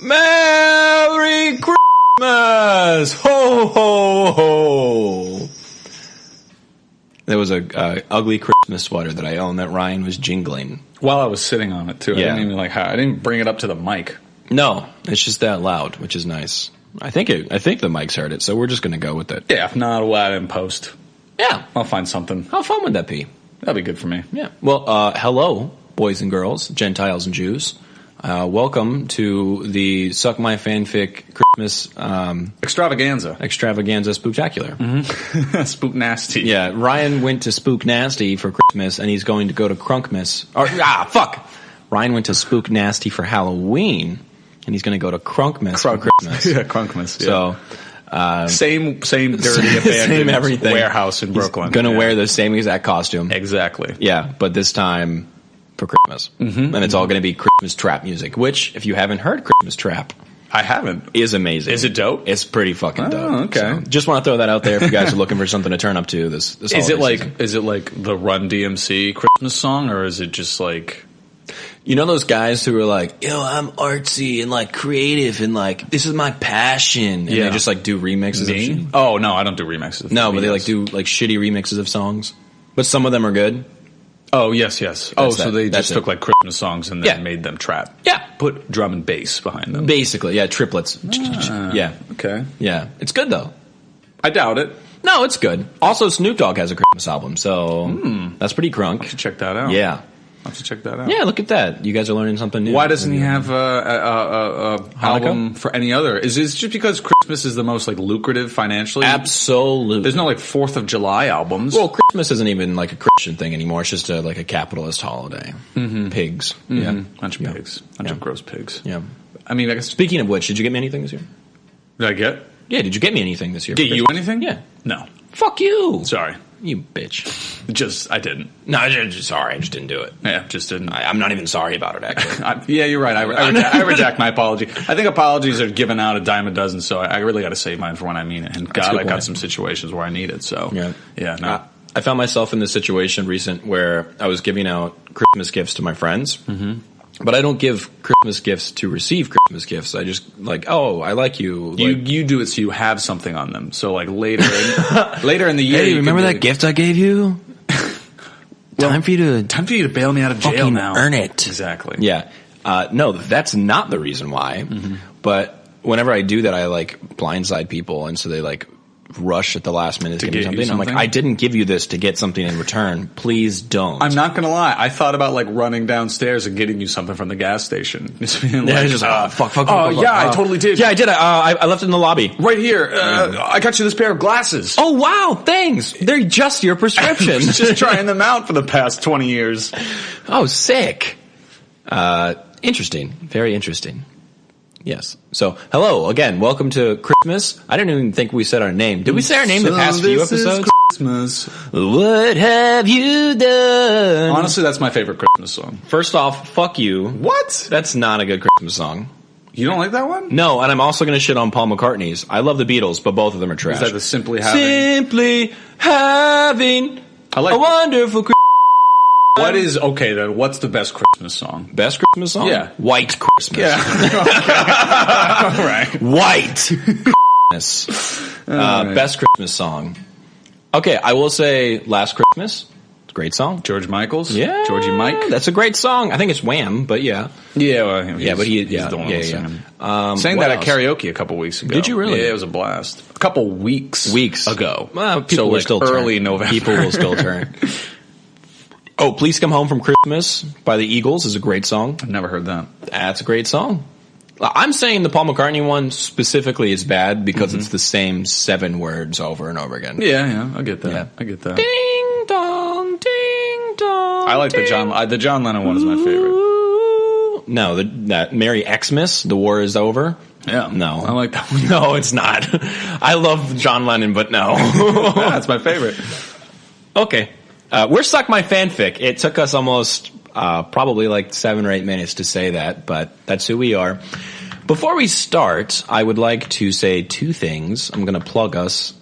Merry Christmas! Ho, ho, ho! There was a ugly Christmas sweater that I own that Ryan was jingling. While I was sitting on it, too. Yeah. I didn't bring it up to the mic. No, it's just that loud, which is nice. I think the mics heard it, so we're just going to go with it. Yeah, if not, we'll add it in post. Yeah. I'll find something. How fun would that be? That'd be good for me. Yeah. Well, hello, boys and girls, Gentiles and Jews. Welcome to the Suck My Fanfic Christmas Extravaganza Spooktacular. Mm-hmm. Spook Nasty. Yeah, Ryan went to Spook Nasty for Christmas, and he's going to go to Crunkmas. Ryan went to Spook Nasty for Halloween, and he's going to go to Crunkmas for Christmas. Yeah, Crunkmas. Yeah. So, same dirty abandoned everything. warehouse in Brooklyn. He's going to wear the same exact costume. Exactly. Yeah, but this time for Christmas. Mm-hmm. And it's all going to be Christmas trap music, which, if you haven't heard Christmas trap, I haven't. Is amazing. Is it dope? It's pretty fucking dope. Okay. So, just want to throw that out there if you guys are looking for something to turn up to this Is it like the Run DMC Christmas song, or is it just like, you know those guys who are like, yo, I'm artsy and like creative and like this is my passion, and they just like do remixes of shit? Oh no, I don't do remixes. No, but they like do like shitty remixes of songs, but some of them are good. Oh yes. So they just took like Christmas songs and then made them trap. Yeah, put drum and bass behind them. Basically, yeah, triplets. Yeah, okay, yeah, it's good though. I doubt it. No, it's good. Also, Snoop Dogg has a Christmas album, so that's pretty crunk. I should check that out. Yeah. I'll have to check that out. Yeah, look at that. You guys are learning something new. Why doesn't he have a album for any other? Is it just because Christmas is the most like lucrative financially? Absolutely. There's no like 4th of July albums. Well, Christmas isn't even like a Christian thing anymore. It's just like a capitalist holiday. Mm-hmm. Pigs. Mm-hmm. Yeah. Bunch of pigs. Bunch of gross pigs. Yeah. I mean, I guess. Speaking of which, did you get me anything this year? Did I get? Yeah, did you get me anything this year? Get you anything? Yeah. No. Fuck you. Sorry. You bitch. I didn't. No, sorry, I just didn't do it. Yeah, just didn't. I'm not even sorry about it, actually. Yeah, you're right. I reject my apology. I think apologies are given out a dime a dozen, so I really got to save mine for when I mean it. And God, I got some situations where I need it, so. Yeah, no. I found myself in this situation recent where I was giving out Christmas gifts to my friends. Mm-hmm. But I don't give Christmas gifts to receive Christmas gifts. I just like, oh, I like you. You do it so you have something on them. So like later in the year, hey, remember that gift I gave you? Time for you to bail me out of jail now. Earn it. Exactly. Yeah. No, that's not the reason why. Mm-hmm. But whenever I do that, I like blindside people, and so they like rush at the last minute to give me something. I'm like, I didn't give you this to get something in return. Please don't. I'm not gonna lie. I thought about like running downstairs and getting you something from the gas station. Fuck. I totally did. Yeah, I did. I left it in the lobby. Right here. I got you this pair of glasses. Oh wow, thanks. They're just your prescription. I was just trying them out for the past 20 years. Oh, sick. Interesting. Very interesting. Yes. So, hello again. Welcome to Christmas. I didn't even think we said our name. Did we say our name the past few episodes? Christmas. What have you done? Honestly, that's my favorite Christmas song. First off, fuck you. What? That's not a good Christmas song. You don't like that one? No, and I'm also going to shit on Paul McCartney's. I love the Beatles, but both of them are trash. Is that the Simply Having? Simply having a wonderful Christmas. What is, okay then, what's the best Christmas song? Best Christmas song? Yeah. White Christmas. Yeah. All right. White Christmas. Best Christmas song. Okay, I will say Last Christmas. It's a great song. George Michael's? Yeah. Georgie Mike? That's a great song. I think it's Wham, but yeah. Yeah, well, he's the one yeah. Sang that at karaoke a couple weeks ago. Did you really? Yeah, it was a blast. A couple weeks ago. Well, people will still early turn. November. People will still turn. Oh, Please Come Home from Christmas by the Eagles is a great song. I've never heard that. That's a great song. I'm saying the Paul McCartney one specifically is bad because it's the same 7 words over and over again. Yeah, I get that. Yeah. I get that. Ding dong, ding dong. I like the John Lennon one is my favorite. No, that Merry Xmas, The War Is Over. Yeah. No. I like that one. No, it's not. I love John Lennon, but no. That's my favorite. Okay. We're Suck My Fanfic. It took us almost probably like 7 or 8 minutes to say that, but that's who we are. Before we start, I would like to say 2 things. I'm going to plug us.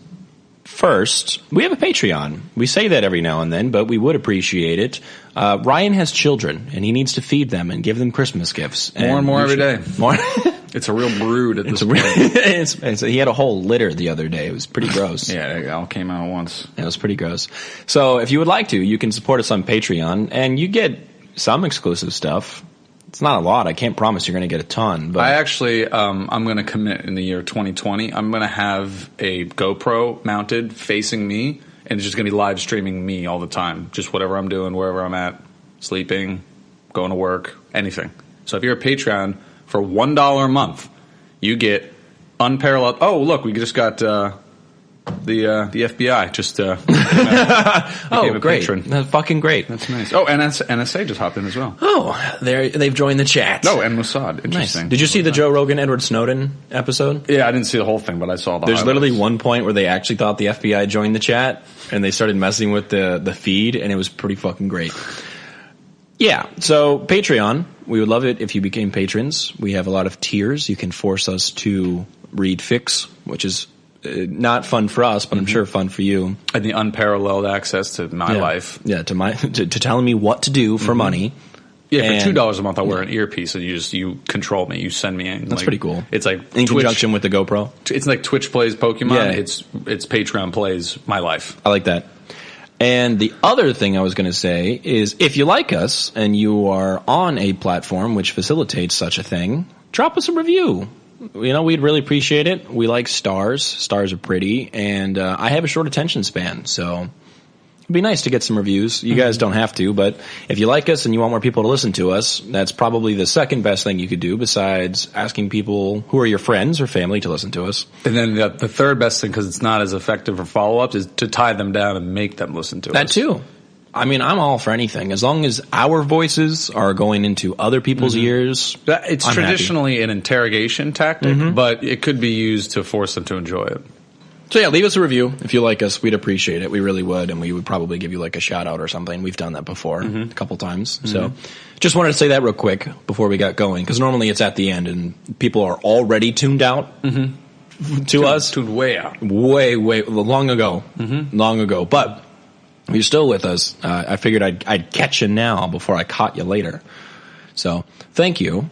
First, we have a Patreon. We say that every now and then, but we would appreciate it. Ryan has children, and he needs to feed them and give them Christmas gifts. More and more every day. More. It's a real brood at this point. He had a whole litter the other day. It was pretty gross. Yeah, it all came out at once. It was pretty gross. So if you would like to, you can support us on Patreon, and you get some exclusive stuff. It's not a lot. I can't promise you're going to get a ton. But I actually, I'm going to commit in the year 2020. I'm going to have a GoPro mounted facing me, and it's just going to be live streaming me all the time. Just whatever I'm doing, wherever I'm at, sleeping, going to work, anything. So if you're a Patreon, for $1 a month, you get unparalleled. Oh, look, we just got the FBI just became a great. patron. That's fucking great. That's nice. Oh, and NSA just hopped in as well. Oh, they've joined the chat. No, and Mossad. Interesting. Nice. Did you see the Joe Rogan Edward Snowden episode? Yeah, I didn't see the whole thing, but I saw the There's highlights. literally one point where they actually thought the FBI joined the chat, and they started messing with the feed, and it was pretty fucking great. Yeah, so Patreon, we would love it if you became patrons. We have a lot of tiers. You can force us to read fics, which is not fun for us, but I'm sure fun for you. And the unparalleled access to my life. Yeah, to telling me what to do for money. Yeah, for $2 a month, I'll wear an earpiece, and you control me. You send me in. That's pretty cool. It's like in conjunction with the GoPro. It's like Twitch plays Pokemon. Yeah. It's Patreon plays my life. I like that. And the other thing I was going to say is, if you like us and you are on a platform which facilitates such a thing, drop us a review. You know, we'd really appreciate it. We like stars. Stars are pretty, and I have a short attention span, so it'd be nice to get some reviews. You guys don't have to, but if you like us and you want more people to listen to us, that's probably the second best thing you could do besides asking people who are your friends or family to listen to us. And then the third best thing, because it's not as effective for follow-ups, is to tie them down and make them listen to us. That too. I mean, I'm all for anything. As long as our voices are going into other people's ears, It's I'm traditionally happy. an interrogation tactic, but it could be used to force them to enjoy it. So yeah, leave us a review if you like us. We'd appreciate it. We really would, and we would probably give you like a shout out or something. We've done that before a couple times. So just wanted to say that real quick before we got going, because normally it's at the end and people are already tuned out to us. Tuned way out. Way, long ago. Long ago. But you're still with us. I figured I'd catch you now before I caught you later. So thank you.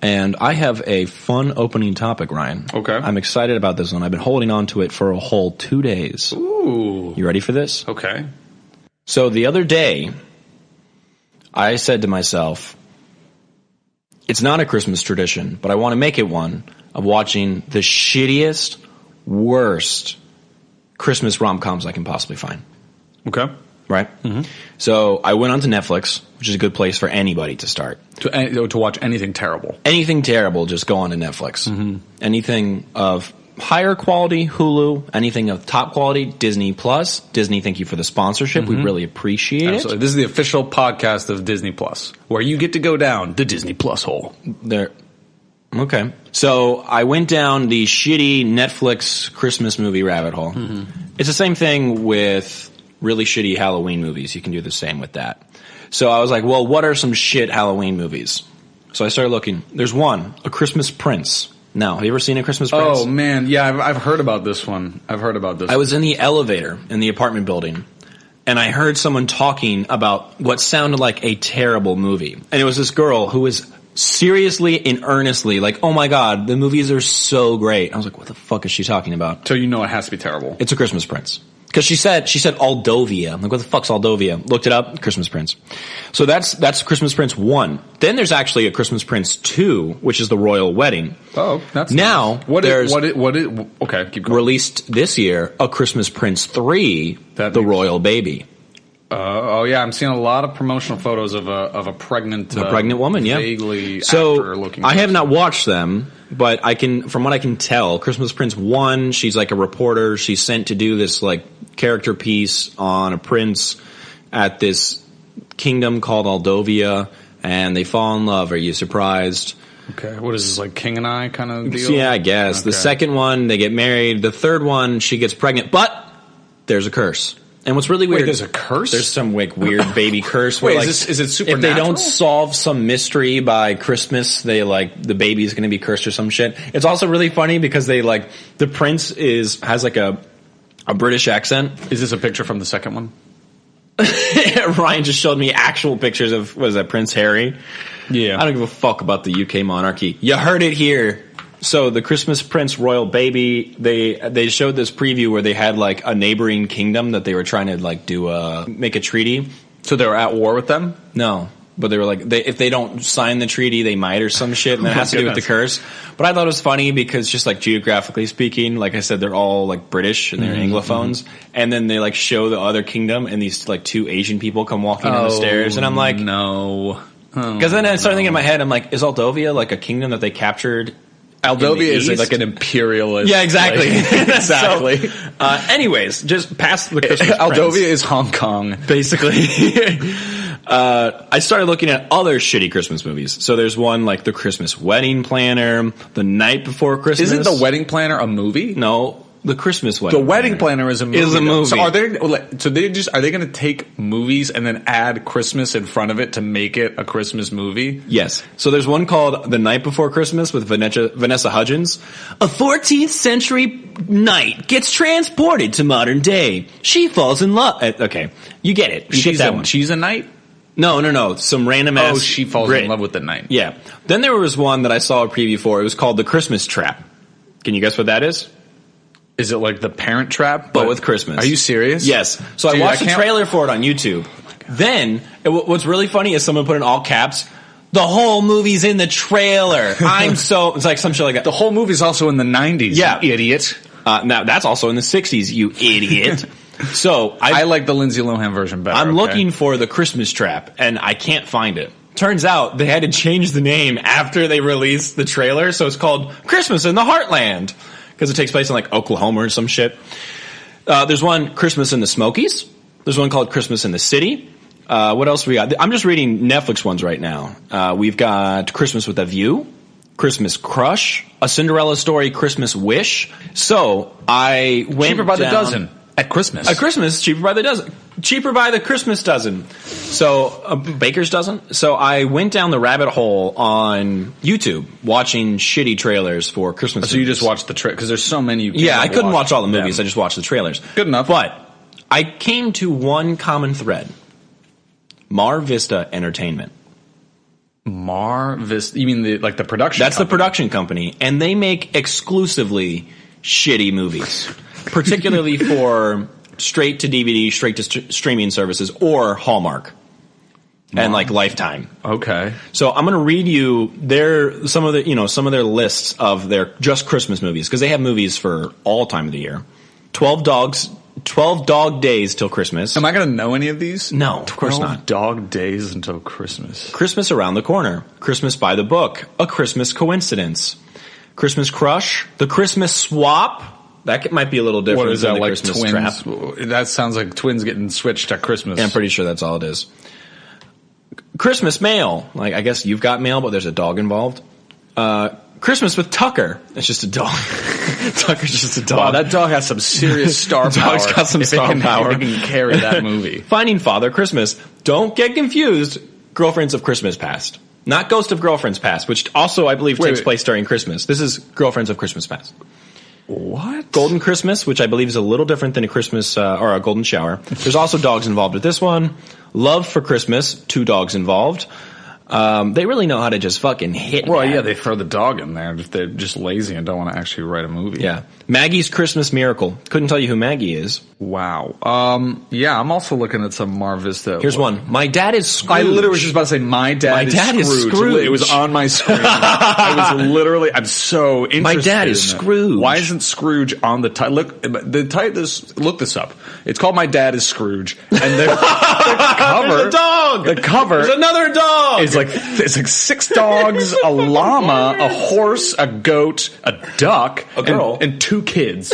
And I have a fun opening topic, Ryan. Okay. I'm excited about this one. I've been holding on to it for a whole 2 days. Ooh. You ready for this? Okay. So the other day, I said to myself, it's not a Christmas tradition, but I want to make it one of watching the shittiest, worst Christmas rom-coms I can possibly find. Okay. Right? So I went onto Netflix, which is a good place for anybody to start. To watch anything terrible. Anything terrible, just go onto Netflix. Anything of higher quality, Hulu. Anything of top quality, Disney Plus. Disney, thank you for the sponsorship. We really appreciate Absolutely. it. This is the official podcast of Disney Plus, where you get to go down the Disney Plus hole. There. Okay. So I went down the shitty Netflix Christmas movie rabbit hole. It's the same thing with really shitty Halloween movies. You can do the same with that. So I was like, well, what are some shit Halloween movies? So I started looking. There's one, A Christmas Prince. Now, have you ever seen A Christmas Prince? Oh, man. Yeah, I've heard about this one. I was in the elevator in the apartment building, and I heard someone talking about what sounded like a terrible movie. And it was this girl who was seriously and earnestly like, oh my God, the movies are so great. I was like, what the fuck is she talking about? So you know it has to be terrible. It's A Christmas Prince. Because she said Aldovia. I'm like, what the fuck's Aldovia? Looked it up, Christmas Prince. So that's Christmas Prince 1. Then there's actually a Christmas Prince 2, which is the Royal Wedding. Oh, that's now nice. What is okay, keep going. Released this year, A Christmas Prince 3, The Royal Baby. Oh yeah, I'm seeing a lot of promotional photos of a pregnant woman, yeah. Vaguely so actor-looking I have person. not watched them, but from what I can tell, Christmas Prince 1, she's like a reporter. She's sent to do this like character piece on a prince at this kingdom called Aldovia, and they fall in love. Are you surprised? Okay, what is this, like King and I kind of deal? Yeah, I guess. Okay. The second one, they get married. The third one, she gets pregnant, but there's a curse. And what's really weird... Wait, there's a curse? There's some like weird baby curse. Wait, where, like, is it supernatural? If they don't solve some mystery by Christmas, they like the baby's going to be cursed or some shit. It's also really funny because they like the prince has like a British accent. Is this a picture from the second one? Ryan just showed me actual pictures of Prince Harry. Yeah, I don't give a fuck about the UK monarchy. You heard it here. So the Christmas Prince Royal Baby, they showed this preview where they had like a neighboring kingdom that they were trying to like make a treaty. So they were at war with them? No. But they were like, if they don't sign the treaty, they might or some shit, and that has to do with the curse. But I thought it was funny because just like geographically speaking, like I said, they're all like British and they're Anglophones. And then they like show the other kingdom and these like 2 Asian people come walking down the stairs. And I'm like, no. Because then I started thinking in my head, I'm like, is Aldovia like a kingdom that they captured? Aldovia is like an imperialist. Yeah, exactly. Like, exactly. So, anyways, just past the Christmas Aldovia Prince, is Hong Kong. basically. I started looking at other shitty Christmas movies. So there's one like The Christmas Wedding Planner, The Night Before Christmas. Isn't The Wedding Planner a movie? No, The Christmas Wedding The Wedding Planner is a movie. Is a movie. So are they going to take movies and then add Christmas in front of it to make it a Christmas movie? Yes. So there's one called The Night Before Christmas with Vanessa Hudgens. A 14th century knight gets transported to modern day. She falls in love. Okay, you get it. You get that one. She's a knight? No. Some random ass. Oh, she falls in love with the knight. Yeah. Then there was one that I saw a preview for. It was called The Christmas Trap. Can you guess what that is? Is it like The Parent Trap? But with Christmas. Are you serious? Yes. So Dude, I watched the trailer for it on YouTube. Then, what's really funny is someone put in all caps, the whole movie's in the trailer. It's like some shit like that. The whole movie's also in the 90s, Yeah. you idiot. Now, that's also in the 60s, you idiot. So I like the Lindsay Lohan version better. I'm looking for The Christmas Trap, and I can't find it. Turns out they had to change the name after they released the trailer, so it's called Christmas in the Heartland, because it takes place in like Oklahoma or some shit. There's one, Christmas in the Smokies. There's one called Christmas in the City. What else we got? I'm just reading Netflix ones right now. We've got Christmas with a View, Christmas Crush, A Cinderella Story, Christmas Wish. So I went Cheaper by the down, dozen at Christmas. At Christmas, cheaper by the dozen. Cheaper by the Christmas dozen. So, baker's dozen. So I went down the rabbit hole on YouTube watching shitty trailers for Christmas So you movies. just watched the trailer, because there's so many you can't Yeah, I couldn't watch all the them. movies. I just watched the trailers. Good enough. But I came to one common thread. Mar Vista Entertainment. Mar Vista? You mean the production That's company? the production company. And they make exclusively shitty movies. Particularly for straight to DVD, straight to streaming services, or Hallmark. And like Lifetime. Okay. So I'm going to read you some of their lists of their just Christmas movies, because they have movies for all time of the year. 12 dog days till Christmas. Am I going to know any of these? No, of course not. Dog days until Christmas. Christmas around the corner. Christmas by the book. A Christmas coincidence. Christmas crush. The Christmas swap. That might be a little different What is than that, the like Christmas twins? trap. That sounds like twins getting switched at Christmas. Yeah, I'm pretty sure that's all it is. Christmas mail. Like, I guess you've got mail, but there's a dog involved. Christmas with Tucker. It's just a dog. Tucker's just a dog. Wow, that dog has some serious star power. Dog's got some star power. It can carry that movie. Finding Father Christmas. Don't get confused. Girlfriends of Christmas Past. Not Ghost of Girlfriends Past, which also, I believe, takes place during Christmas. This is Girlfriends of Christmas Past. What? Golden Christmas, which I believe is a little different than a Christmas or a golden shower. There's also dogs involved with this one. Love for Christmas, 2 dogs involved. They really know how to just fucking hit. Well, that. yeah, they throw the dog in there if they're just lazy and don't want to actually write a movie. Yeah. Maggie's Christmas Miracle. Couldn't tell you who Maggie is. Wow. Yeah, I'm also looking at some Mar Vista. Here's one. My Dad is Scrooge. I literally was just about to say, my dad is Scrooge. It was on my screen. I was literally, I'm so interested. My dad is Scrooge. Why isn't Scrooge on the title? Look this up. It's called My Dad is Scrooge. And the cover. There's a dog. The cover. There's another dog. It's like 6 dogs, a llama, a horse, a goat, a duck, a girl, and 2 kids.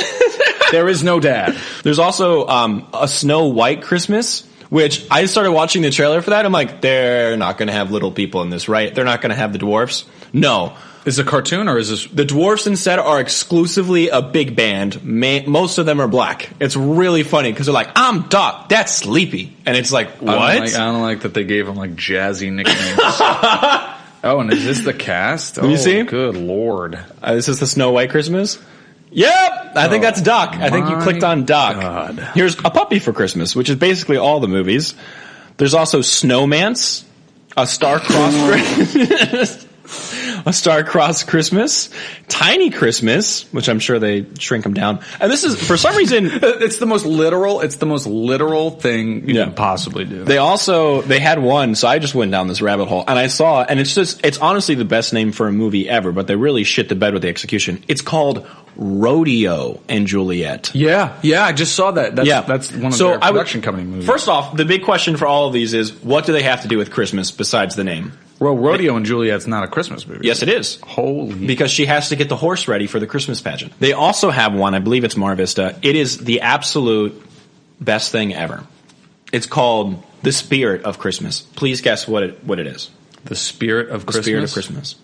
There is no dad. There's also a Snow White Christmas, which I started watching the trailer for that. I'm like, they're not going to have little people in this, right? They're not going to have the dwarfs. No. Is it a cartoon or is this? The dwarfs instead are exclusively a big band. Most of them are black. It's really funny because they're like, I'm Doc, that's Sleepy. And it's like, what? I don't like that they gave them like jazzy nicknames. Oh, and is this the cast? Let me see. Good Lord. This is the Snow White Christmas? Yep! I think that's Doc. I think you clicked on Doc. God. Here's A Puppy for Christmas, which is basically all the movies. There's also Snowmance, A Star-Crossed A Star-Crossed Christmas, Tiny Christmas, which I'm sure they shrink them down. And this is, for some reason, it's the most literal thing you can possibly do. They had one, so I just went down this rabbit hole, and I saw, and it's honestly the best name for a movie ever, but they really shit the bed with the execution. It's called Rodeo and Juliet. Yeah, I just saw that. That's one of their production company movies. First off, the big question for all of these is, what do they have to do with Christmas besides the name? Well, Rodeo and Juliet's not a Christmas movie. Yes, it is. Holy. Because she has to get the horse ready for the Christmas pageant. They also have one, I believe it's Mar Vista. It is the absolute best thing ever. It's called The Spirit of Christmas. Please guess what it is. The Spirit of Christmas? The Spirit of Christmas.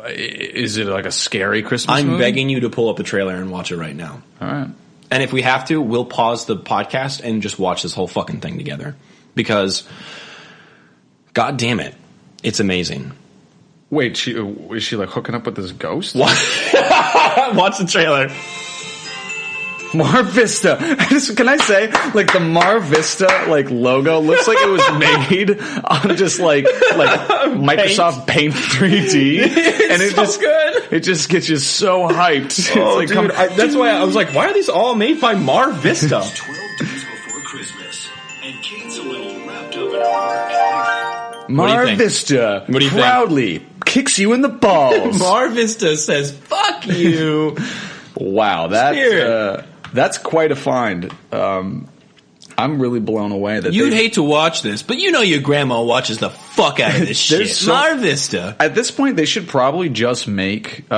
Is it like a scary Christmas I'm movie? begging you to pull up the trailer and watch it right now. All right. And if we have to, we'll pause the podcast and just watch this whole fucking thing together. Because, god damn it, it's amazing. Wait, is she like hooking up with this ghost? What? Watch the trailer. Mar Vista. Can I say, like, the Mar Vista like logo looks like it was made on just like Microsoft Paint 3D, and it so just good. It just gets you so hyped. Oh, it's like, dude, that's why I was like, why are these all made by Mar Vista? 12 days before Christmas, and Kate's a little wrapped up in her Mar Vista What do you proudly kicks you in the balls. Mar Vista says, "Fuck you." Wow, that's quite a find. I'm really blown away that You'd hate to watch this, but you know your grandma watches the fuck out of this shit. Mar Vista. At this point, they should probably just make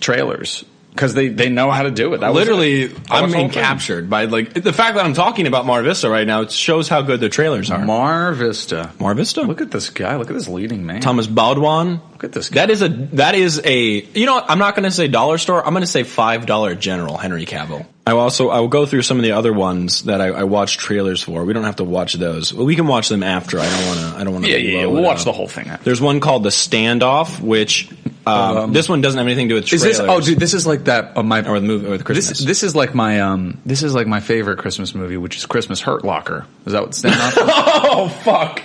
trailers. Because they know how to do it. I'm being captured by like the fact that I'm talking about Mar Vista right now. It shows how good the trailers are. Mar Vista. Look at this guy. Look at this leading man. Thomas Baudouin. Look at this guy. That is a. You know what? I'm not going to say dollar store. I'm going to say $5 General Henry Cavill. I will go through some of the other ones that I watched trailers for. We don't have to watch those. We can watch them after. I don't want to. Yeah. We'll watch the whole thing. There's one called The Standoff, which this one doesn't have anything to do with trailers. Is this? Oh, dude, this is like that. Or the movie or the Christmas. This is like my favorite Christmas movie, which is Christmas Hurt Locker. Is that what Standoff is? Oh fuck.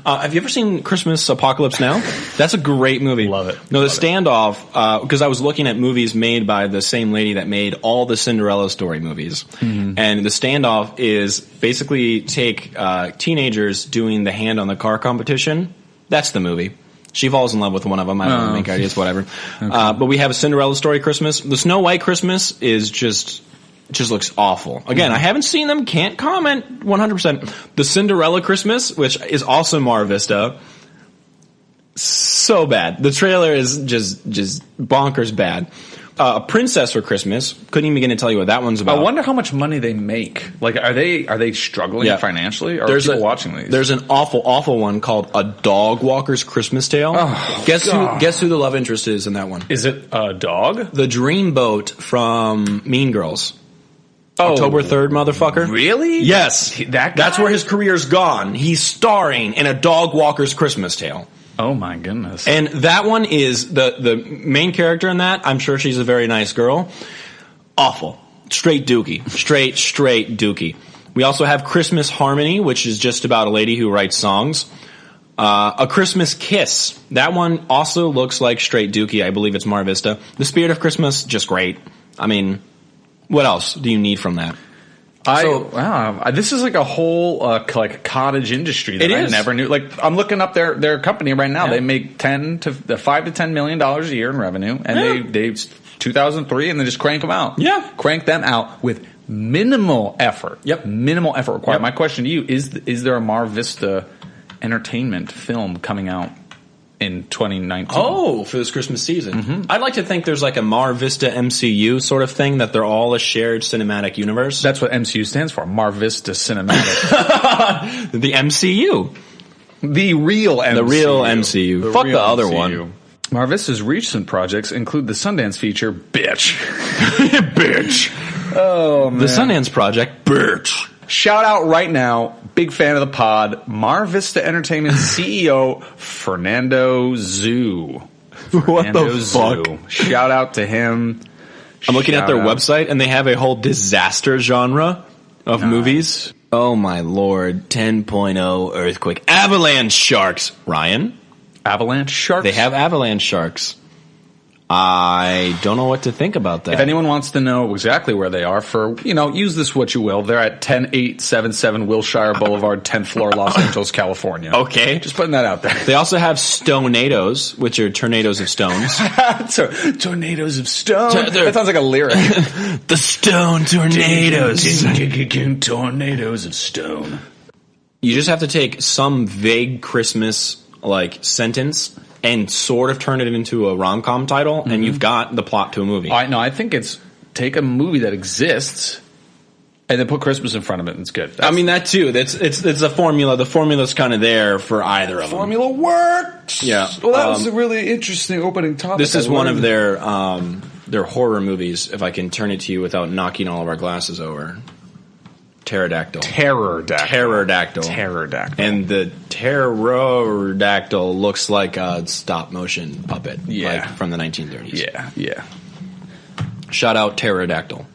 Have you ever seen Christmas Apocalypse Now? That's a great movie. Love it. No, The Standoff, because I was looking at movies made by the same lady that made all the Cinderella story movies. Mm-hmm. And The Standoff is basically take teenagers doing the hand on the car competition. That's the movie. She falls in love with one of them. I don't know, make ideas, whatever. Okay. But we have a Cinderella story Christmas. The Snow White Christmas is just looks awful. Again, I haven't seen them, can't comment 100%. The Cinderella Christmas, which is also Mar Vista, so bad. The trailer is just bonkers bad. Princess for Christmas, couldn't even begin to tell you what that one's about. I wonder how much money they make. Like, are they struggling financially? Or are people watching these? There's an awful one called A Dog Walker's Christmas Tale. Oh, guess who the love interest is in that one? Is it a dog? The Dreamboat from Mean Girls. Oh, October 3rd, motherfucker. Really? Yes. That's where his career's gone. He's starring in A Dog Walker's Christmas Tale. Oh my goodness. And that one is the main character in that. I'm sure she's a very nice girl. Awful. Straight dookie. Straight dookie. We also have Christmas Harmony, which is just about a lady who writes songs. A Christmas Kiss. That one also looks like straight dookie. I believe it's Mar Vista. The Spirit of Christmas, just great. I mean, what else do you need from that? Wow, this is like a whole like cottage industry that I never knew. Like, I'm looking up their company right now. Yeah. They make $5 to $10 million a year in revenue, and they 2003, and they just crank them out. Yeah, crank them out with minimal effort. Yep, minimal effort required. Yep. My question to you is there a Mar Vista entertainment film coming out in 2019? Oh, for this Christmas season. Mm-hmm. I'd like to think there's like a Mar Vista MCU sort of thing, that they're all a shared cinematic universe. That's what MCU stands for, Mar Vista Cinematic. The MCU. The real MCU. The real MCU. Fuck the other one. Mar Vista's recent projects include the Sundance feature, Bitch. Bitch. Oh, man. The Sundance Project, Bitch. Shout out right now, big fan of the pod, Mar Vista Entertainment CEO Fernando Zhu. What the fuck? Shout out to him. I'm looking at their website, and they have a whole disaster genre of movies. Oh my lord. 10.0 earthquake. Avalanche sharks. Ryan? Avalanche sharks? They have avalanche sharks. I don't know what to think about that. If anyone wants to know exactly where they are, use this what you will. They're at 10877 Wilshire Boulevard, 10th floor, Los Angeles, California. Okay. Just putting that out there. They also have stonados, which are tornadoes of stones. Tornadoes of stone. That sounds like a lyric. The stone tornadoes. Tornadoes of stone. You just have to take some vague Christmas sentence and sort of turn it into a rom-com title, and you've got the plot to a movie. I think it's take a movie that exists and then put Christmas in front of it, and it's good. That too. It's a formula. The formula's kind of there for either of them. Formula works. Yeah. Well, that was a really interesting opening topic. This is one of their horror movies. If I can turn it to you without knocking all of our glasses over. Pterodactyl. Pterodactyl. And the pterodactyl looks like a stop-motion puppet from the 1930s. Yeah. Shout out Pterodactyl.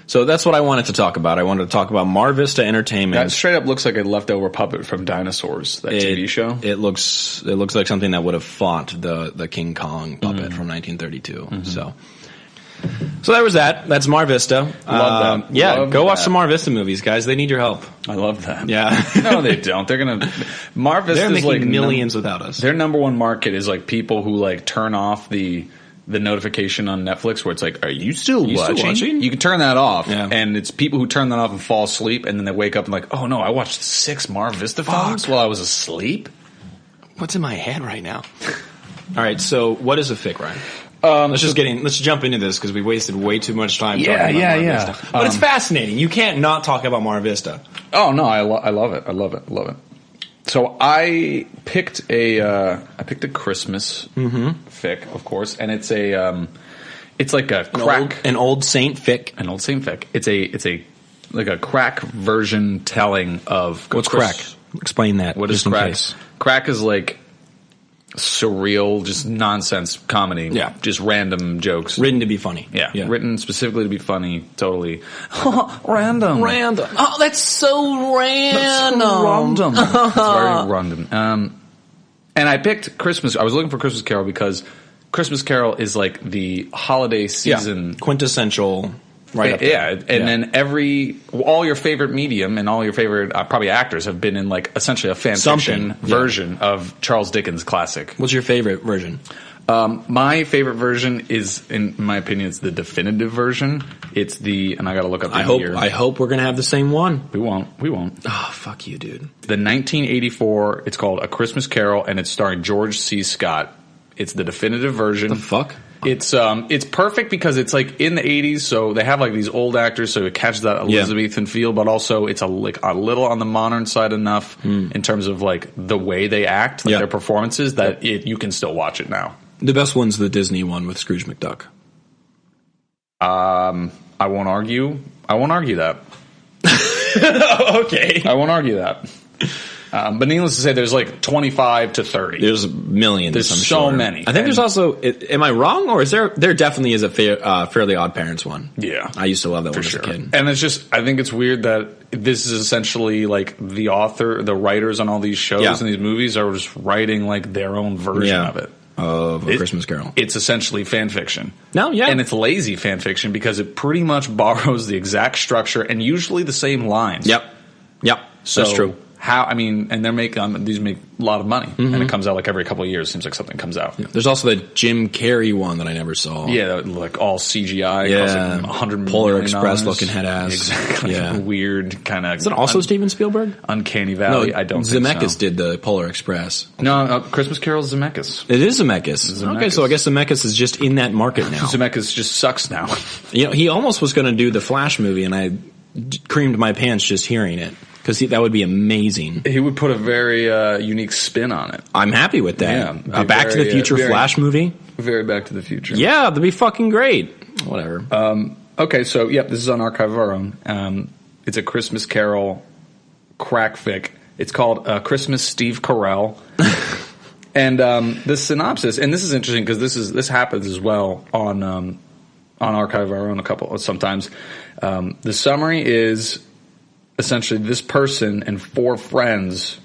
So that's what I wanted to talk about. I wanted to talk about Mar Vista Entertainment. That straight up looks like a leftover puppet from Dinosaurs, that TV show. It looks like something that would have fought the King Kong puppet from 1932. So there was that. That's Mar Vista. Love that. Yeah, go watch some Mar Vista movies, guys. They need your help. I love that. Yeah. No, they don't. They're gonna. Mar Vista's They're making millions without us. Their number one market is people who turn off the notification on Netflix where it's are you still watching? You can turn that off, and it's people who turn that off and fall asleep, and then they wake up and oh no, I watched 6 Mar Vista films while I was asleep. What's in my head right now? All right, so what is a fic, Ryan? Let's jump into this because we wasted way too much time talking about Mar Vista. But it's fascinating. You can't not talk about Mar Vista. Oh no, I love it. I love it. So I picked a Christmas fic, of course, and it's like a crack, an old Saint fic. It's a a crack version telling of what's crack. Explain that. What is crack? Crack is surreal, just nonsense comedy. Yeah. Just random jokes. Written to be funny. Yeah. Written specifically to be funny. Totally. Random. Oh, that's so random. It's very random. And I picked Christmas. I was looking for Christmas Carol because Christmas Carol is the holiday season. Quintessential. Right up there. Then all your favorite medium and all your favorite probably actors have been in essentially a fan fiction version of Charles Dickens' classic. What's your favorite version? My favorite version is, in my opinion, it's the definitive version. It's and I gotta look up the year. I hope we're gonna have the same one. We won't. Oh, fuck you, dude. The 1984, it's called A Christmas Carol, and it's starring George C. Scott. It's the definitive version. The fuck? It's perfect because it's in the 80s, so they have these old actors, so it catches that Elizabethan feel, but also it's a little on the modern side enough in terms of the way they act, their performances, that you can still watch it now. The best one's the Disney one with Scrooge McDuck. I won't argue that. Okay. I won't argue that. But needless to say, there's 25 to 30. There's millions. There's I'm so sure. many. I think there's also. Am I wrong, or is there definitely is a Fairly Odd Parents one? Yeah, I used to love that one sure. as a kid. And it's just, I think it's weird that this is essentially the writers on all these shows and these movies are just writing their own version of it. Of A Christmas Carol. It's essentially fan fiction. No, yeah. And it's lazy fan fiction because it pretty much borrows the exact structure and usually the same lines. Yep. So, that's true. And they're making these make a lot of money, and it comes out every couple of years. Seems like something comes out. Yeah. There's also the Jim Carrey one that I never saw. Yeah, all CGI. Yeah, $100 Polar Express looking head ass. Exactly. Yeah, weird kind of. Is it also Steven Spielberg? Uncanny Valley. No, I don't think Zemeckis so. did the Polar Express. No, Christmas Carol is Zemeckis. It is Zemeckis. Okay, so I guess Zemeckis is just in that market now. Zemeckis just sucks now. He almost was going to do the Flash movie, and I creamed my pants just hearing it. Because that would be amazing. He would put a very unique spin on it. I'm happy with that. Yeah, Back to the Future Flash movie? Very Back to the Future. Yeah, that'd be fucking great. Whatever. Okay, so, this is on Archive of Our Own. It's a Christmas Carol crack fic. It's called Christmas Steve Carell. And the synopsis, and this is interesting because this happens as well on Archive of Our Own sometimes. The summary is essentially this person and 4 friends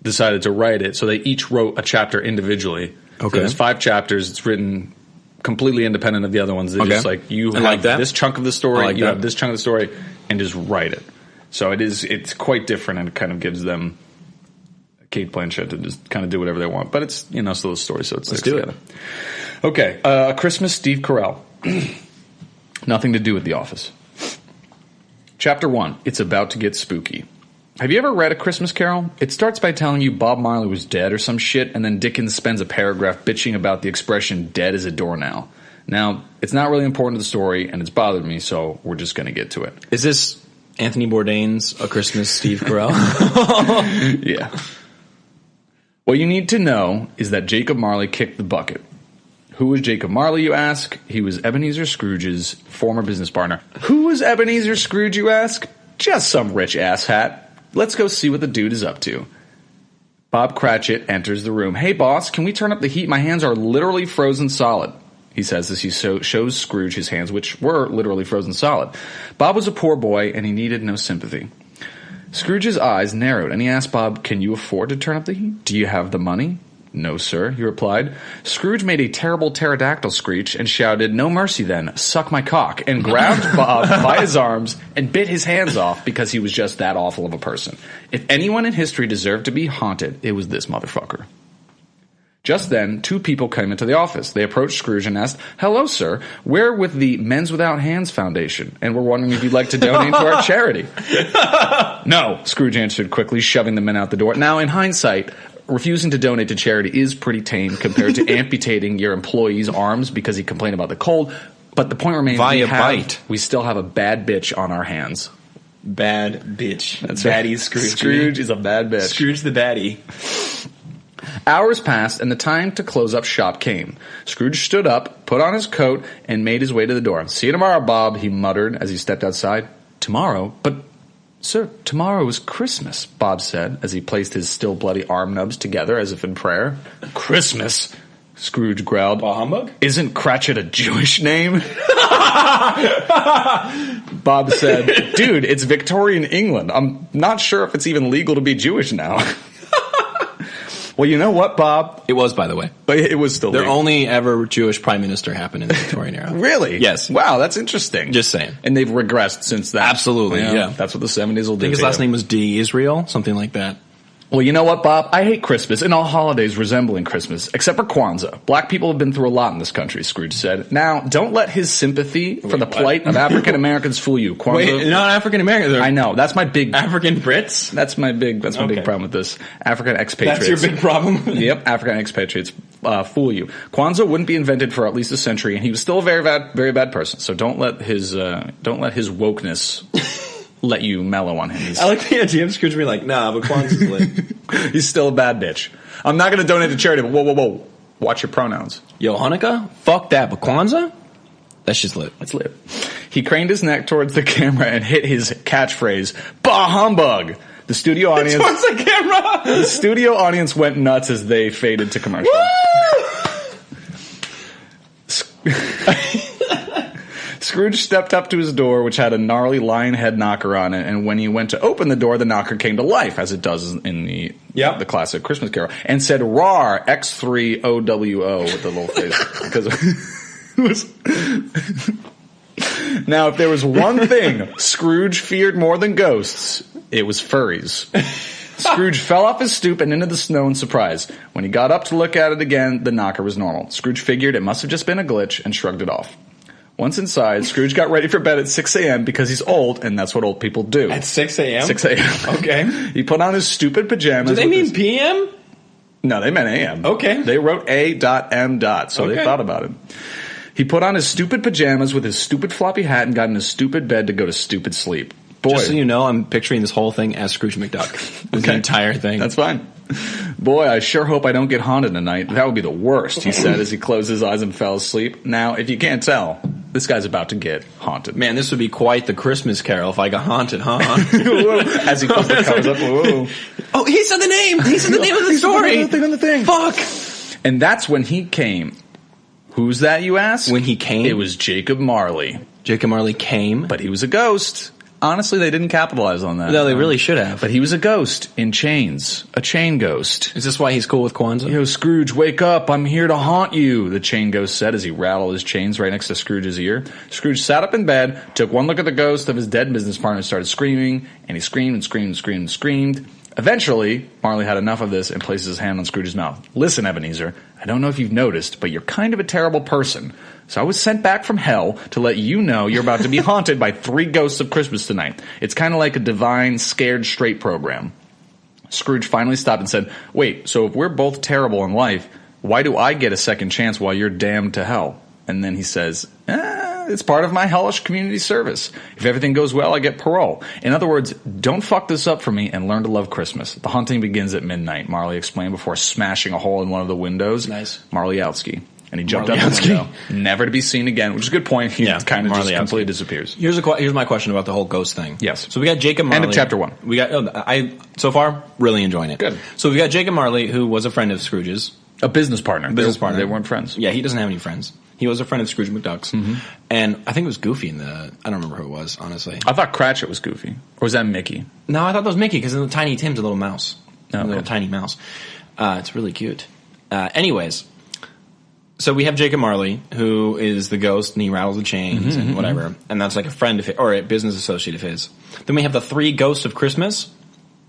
decided to write it, so they each wrote a chapter individually. Okay. So there's 5 chapters. It's written completely independent of the other ones. They just like, you have like that. this chunk of the story, like you that. have this chunk of the story, and just write it. So it's quite different, and it kind of gives them Kate Blanchett to just kind of do whatever they want. But it's, still a story, so it's Let's do together. Okay, Christmas, Steve Carell. Nothing to do with The Office. Chapter 1, It's About to Get Spooky. Have you ever read A Christmas Carol? It starts by telling you Bob Marley was dead or some shit, and then Dickens spends a paragraph bitching about the expression dead as a doornail. Now, it's not really important to the story, and it's bothered me, so we're just going to get to it. Is this Anthony Bourdain's A Christmas Steve Carell? Yeah. What you need to know is that Jacob Marley kicked the bucket. Who was Jacob Marley, you ask? He was Ebenezer Scrooge's former business partner. Who was Ebenezer Scrooge, you ask? Just some rich asshat. Let's go see what the dude is up to. Bob Cratchit enters the room. Hey, boss, can we turn up the heat? My hands are literally frozen solid. He says as he shows Scrooge his hands, which were literally frozen solid. Bob was a poor boy, and he needed no sympathy. Scrooge's eyes narrowed, and he asked Bob, can you afford to turn up the heat? Do you have the money? No, sir, he replied. Scrooge made a terrible pterodactyl screech and shouted, no mercy then, suck my cock, and grabbed Bob by his arms and bit his hands off because he was just that awful of a person. If anyone in history deserved to be haunted, it was this motherfucker. Just then, 2 people came into the office. They approached Scrooge and asked, hello, sir, we're with the Men's Without Hands Foundation, and we're wondering if you'd like to donate to our charity. No, Scrooge answered quickly, shoving the men out the door. Now, in hindsight, refusing to donate to charity is pretty tame compared to amputating your employee's arms because he complained about the cold, but the point remains we still have a bad bitch on our hands. Bad bitch. That's Baddie right. Scrooge. Scrooge is a bad bitch. Scrooge the baddie. Hours passed, and the time to close up shop came. Scrooge stood up, put on his coat, and made his way to the door. See you tomorrow, Bob, he muttered as he stepped outside. Tomorrow? But, sir, tomorrow is Christmas, Bob said as he placed his still bloody arm nubs together as if in prayer. Christmas? Scrooge growled. Bah humbug? Isn't Cratchit a Jewish name? Bob said, dude, it's Victorian England. I'm not sure if it's even legal to be Jewish now. Well, you know what, Bob? It was, by the way. But it was still Their legal. only ever Jewish prime minister happened in the Victorian era. Really? Yes. Wow, that's interesting. Just saying. And they've regressed since that. Absolutely, yeah. That's what the 70s will do. I think his to last you. name was D. Israel, something like that. Well, you know what, Bob? I hate Christmas and all holidays resembling Christmas, except for Kwanzaa. Black people have been through a lot in this country, Scrooge said. Now, don't let his sympathy for the plight of African Americans fool you. Kwanzaa, Wait, not African Americans. I know. That's my big African Brits? That's my big problem with this. African expatriates. That's your big problem? Yep, African expatriates fool you. Kwanzaa wouldn't be invented for at least a century, and he was still a very bad person. So don't let his wokeness let you mellow on him. I like the idea of Scrooge being like, nah, but Kwanzaa's lit. He's still a bad bitch. I'm not going to donate to charity, but whoa. Watch your pronouns. Yo, Hanukkah? Fuck that, but Kwanzaa? That's just lit. It's lit. He craned his neck towards the camera and hit his catchphrase, bah humbug! The studio audience... Towards the camera! The studio audience went nuts as they faded to commercial. Scrooge stepped up to his door, which had a gnarly lion head knocker on it, and when he went to open the door, the knocker came to life, as it does in the classic Christmas Carol, and said, "Rawr, X3OWO," with the little face. Because it was... Now, if there was one thing Scrooge feared more than ghosts, it was furries. Scrooge fell off his stoop and into the snow in surprise. When he got up to look at it again, the knocker was normal. Scrooge figured it must have just been a glitch and shrugged it off. Once inside, Scrooge got ready for bed at 6 a.m. because he's old, and that's what old people do. At 6 a.m.? 6 a.m. Okay. He put on his stupid pajamas. Do they mean p.m.? No, they meant a.m. Okay. They wrote A.M. So they thought about it. He put on his stupid pajamas with his stupid floppy hat and got in his stupid bed to go to stupid sleep. Boy. Just so you know, I'm picturing this whole thing as Scrooge McDuck. The entire thing. That's fine. Boy, I sure hope I don't get haunted tonight. That would be the worst, he said as he closed his eyes and fell asleep. Now, if you can't tell, this guy's about to get haunted. Man, this would be quite the Christmas Carol if I got haunted, huh? As he pulls the covers up. Whoa. Oh, he said the name! He said the name of the story! He said the thing. Fuck! And that's when he came. Who's that, you ask? When he came? It was Jacob Marley. Jacob Marley came. But he was a ghost. honestly, they didn't capitalize on that. No, they really should have. But he was a ghost in chains. A chain ghost. Is this why he's cool with Kwanzaa? Yo, Scrooge, wake up. I'm here to haunt you, the chain ghost said as he rattled his chains right next to Scrooge's ear. Scrooge sat up in bed, took one look at the ghost of his dead business partner and started screaming, and he screamed and screamed and screamed and screamed. Eventually, Marley had enough of this and placed his hand on Scrooge's mouth. Listen, Ebenezer, I don't know if you've noticed, but you're kind of a terrible person. So I was sent back from hell to let you know you're about to be haunted by 3 ghosts of Christmas tonight. It's kind of like a divine scared straight program. Scrooge finally stopped and said, wait, so if we're both terrible in life, why do I get a second chance while you're damned to hell? And then he says, it's part of my hellish community service. If everything goes well, I get parole. In other words, don't fuck this up for me and learn to love Christmas. The haunting begins at midnight, Marley explained before smashing a hole in one of the windows. Nice. Marleyowski. And he jumped out the window, never to be seen again, which is a good point. He kind of just completely disappears. Here's my question about the whole ghost thing. Yes. So we got Jacob Marley. End of chapter 1. We got so far really enjoying it. Good. So we got Jacob Marley, who was a friend of Scrooge's, a business partner. They weren't friends. Yeah, he doesn't have any friends. He was a friend of Scrooge McDuck's, and I think it was Goofy I don't remember who it was, honestly. I thought Cratchit was Goofy, or was that Mickey? No, I thought that was Mickey because Tiny Tim's a little mouse, a little tiny mouse. It's really cute. Anyways. So we have Jacob Marley, who is the ghost, and he rattles the chains and whatever, and that's like a friend of his, or a business associate of his. Then we have the 3 ghosts of Christmas.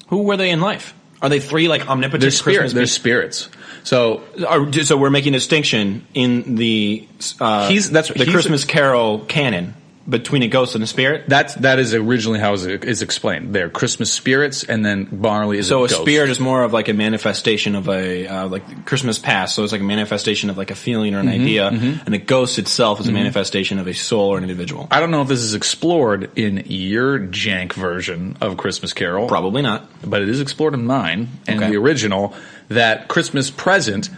Who were they in life? Are they 3 like omnipotent Christmas? They're spirits. So we're making a distinction in the Christmas Carol canon between a ghost and a spirit. That is originally how it is explained. They're Christmas spirits, and then Marley is a ghost. So a spirit is more of like a manifestation of a like Christmas past. So it's like a manifestation of like a feeling or an idea, and a ghost itself is a manifestation of a soul or an individual. I don't know if this is explored in your jank version of Christmas Carol. Probably not, but it is explored in mine and the original. That Christmas present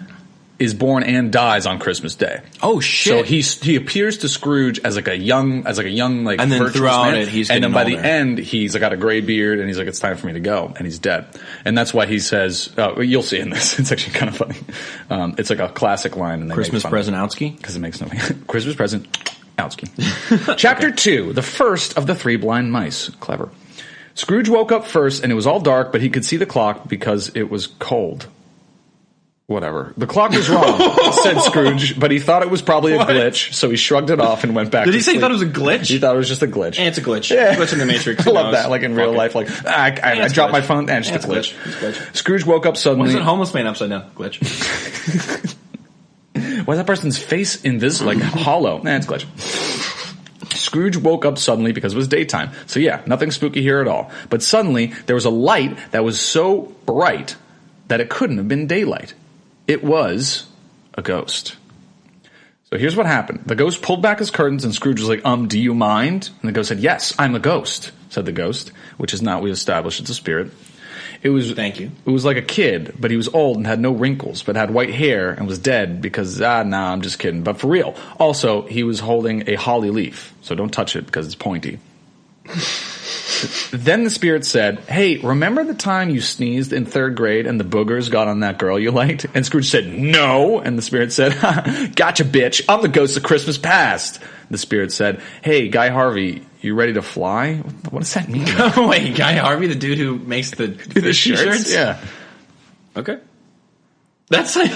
is born and dies on Christmas Day. Oh shit! So he appears to Scrooge as like a young like, and then throughout it he's and then by older. The end he's got a gray beard and he's like, it's time for me to go, and he's dead. And that's why he says, you'll see in this, it's actually kind of funny. It's like a classic line. And they Christmas present Outsky, because it makes no Christmas present Outsky. Chapter 2, the first of the 3 blind mice. Clever. Scrooge woke up first and it was all dark, but he could see the clock because it was cold. Whatever. The clock was wrong, said Scrooge, but he thought it was probably a glitch, so he shrugged it off and went back to sleep. Did he say he thought it was a glitch? He thought it was just a glitch. And it's a glitch. Yeah. Glitch in the Matrix. I love that, like in real life. Like, I dropped my phone, and it's just a glitch. Scrooge woke up suddenly. What is it, homeless man upside down? Glitch. Why is that person's face invisible, like hollow? It's a glitch. Scrooge woke up suddenly because it was daytime. So yeah, nothing spooky here at all. But suddenly, there was a light that was so bright that it couldn't have been daylight. It was a ghost. So here's what happened. The ghost pulled back his curtains and Scrooge was like, do you mind? And the ghost said, yes, I'm a ghost, said the ghost, which is not, we established, it's a spirit. Thank you. It was like a kid, but he was old and had no wrinkles, but had white hair and was dead because, I'm just kidding. But for real. Also, he was holding a holly leaf, so don't touch it because it's pointy. Then the spirit said, hey, remember the time you sneezed in 3rd grade and the boogers got on that girl you liked? And Scrooge said, no. And the spirit said, gotcha, bitch. I'm the ghost of Christmas past. The spirit said, hey, Guy Harvey, you ready to fly? What does that mean? Wait, Guy Harvey, the dude who makes the t-shirts? Yeah. Okay. That's like,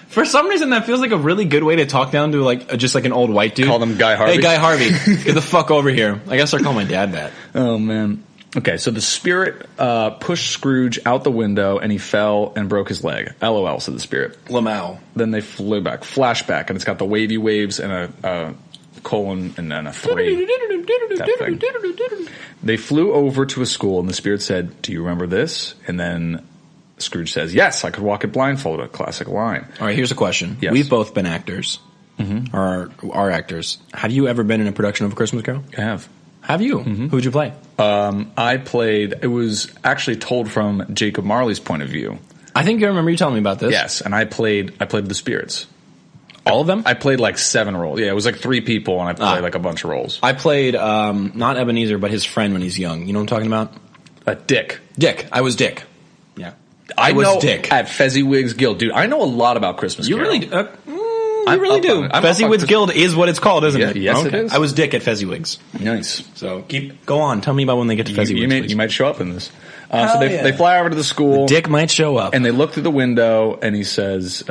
for some reason that feels like a really good way to talk down to like just like an old white dude. Call him Guy Harvey. Hey, Guy Harvey, get the fuck over here. I guess I'll call my dad that. Oh man. Okay, so the spirit pushed Scrooge out the window and he fell and broke his leg. LOL, said the spirit. Lamau. Then they flew back. Flashback, and it's got the wavy waves and a colon and then a 3. That thing. They flew over to a school and the spirit said, do you remember this? And then Scrooge says, yes, I could walk it blindfolded. A classic line. All right, here's a question. Yes. We've both been actors. Or are actors. Have you ever been in a production of A Christmas Carol? I have. Have you? Who'd you play? I played, it was actually told from Jacob Marley's point of view. I think I remember you telling me about this. Yes, and I played the spirits. All of them? I played like 7 roles. Yeah, it was like 3 people, and I played like a bunch of roles. I played, not Ebenezer, but his friend when he's young. You know what I'm talking about? Dick. Dick. I was Dick. Yeah. I was Dick. At Fezziwigs Guild. Dude, I know a lot about Christmas Carol. You really You I'm really up do. on it. I'm up on Fezziwig's Guild is what it's called, isn't it? Yes, it is. I was Dick at Fezziwig's. Nice. So go on. Tell me about when they get to Fezziwig's. You might show up in this. So they fly over to the school. Dick might show up. And they look through the window, and he says,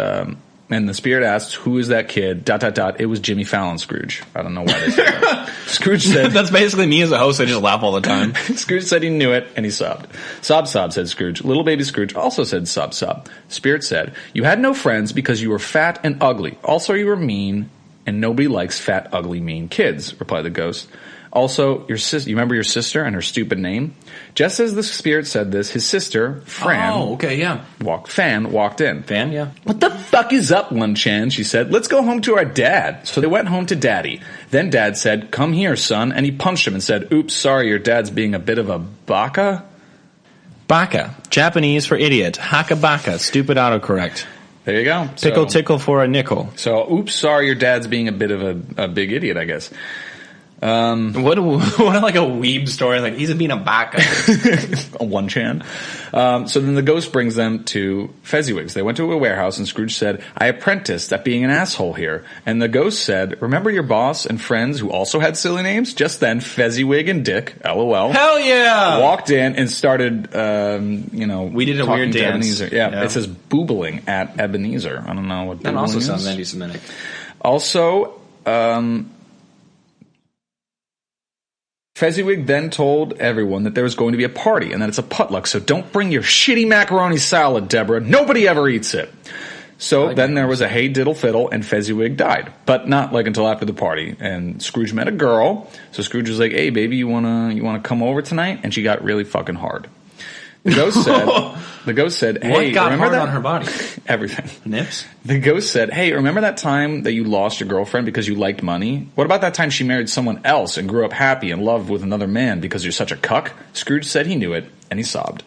and the spirit asks, who is that kid? ... It was Jimmy Fallon, Scrooge. I don't know why they said that. Scrooge said... That's basically me as a host. I just laugh all the time. Scrooge said he knew it, and he sobbed. Sob, sob, said Scrooge. Little baby Scrooge also said sob, sob. Spirit said, you had no friends because you were fat and ugly. Also, you were mean, and nobody likes fat, ugly, mean kids, replied the ghost. Also, you remember your sister and her stupid name? Just as the spirit said this, his sister, Fran, walked in. Fan, yeah. What the fuck is up, Lun Chan? She said. Let's go home to our dad. So they went home to Daddy. Then Dad said, come here, son. And he punched him and said, oops, sorry, your dad's being a bit of a baka. Baka. Japanese for idiot. Hakabaka. Stupid autocorrect. There you go. Tickle, tickle for a nickel. So, oops, sorry, your dad's being a bit of a big idiot, I guess. What like a weeb story, like he's being a baka. A one chan. So then the ghost brings them to Fezziwig's. They went to a warehouse and Scrooge said, I apprenticed at being an asshole here. And the ghost said, remember your boss and friends who also had silly names? Just then, Fezziwig and Dick, LOL. Hell yeah! Walked in and started, we did a weird dance. Ebenezer. Yeah, it says boobling at Ebenezer. I don't know what that boobling also is. sounds anti-Semitic. Also, Fezziwig then told everyone that there was going to be a party and that it's a potluck, so don't bring your shitty macaroni salad, Deborah. Nobody ever eats it. So then there was a hey diddle fiddle and Fezziwig died, but not like until after the party. And Scrooge met a girl, so Scrooge was like, hey baby, you wanna come over tonight? And she got really fucking hard. The ghost said, hey, what got remember hard that? on her body? Everything. Nips? The ghost said, hey, remember that time that you lost your girlfriend because you liked money? What about that time she married someone else and grew up happy and loved with another man because you're such a cuck? Scrooge said he knew it, and he sobbed.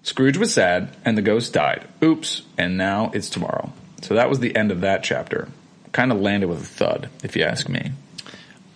Scrooge was sad, and the ghost died. Oops, and now it's tomorrow. So that was the end of that chapter. Kind of landed with a thud, if you ask me.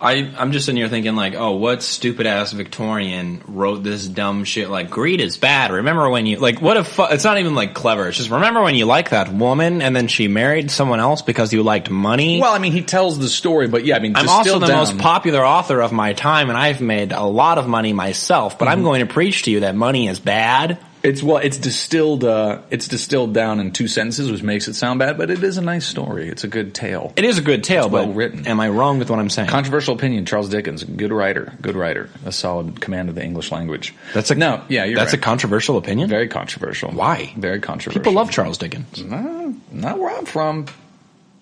I'm just sitting here thinking, like, oh, what stupid-ass Victorian wrote this dumb shit, like, greed is bad, remember when you, like, what if, it's not even, like, clever, it's just, remember when you liked that woman, and then she married someone else because you liked money? Well, I mean, he tells the story, but yeah, I mean, I'm also the most popular author of my time, and I've made a lot of money myself, but I'm going to preach to you that money is bad. It's distilled down in 2 sentences, which makes it sound bad, but it is a nice story. It's a good tale. It is a good tale, well but written. Am I wrong with what I'm saying? Controversial opinion, Charles Dickens, good writer, a solid command of the English language. That's a controversial opinion? Very controversial. Why? Very controversial. People love Charles Dickens. Not where I'm from.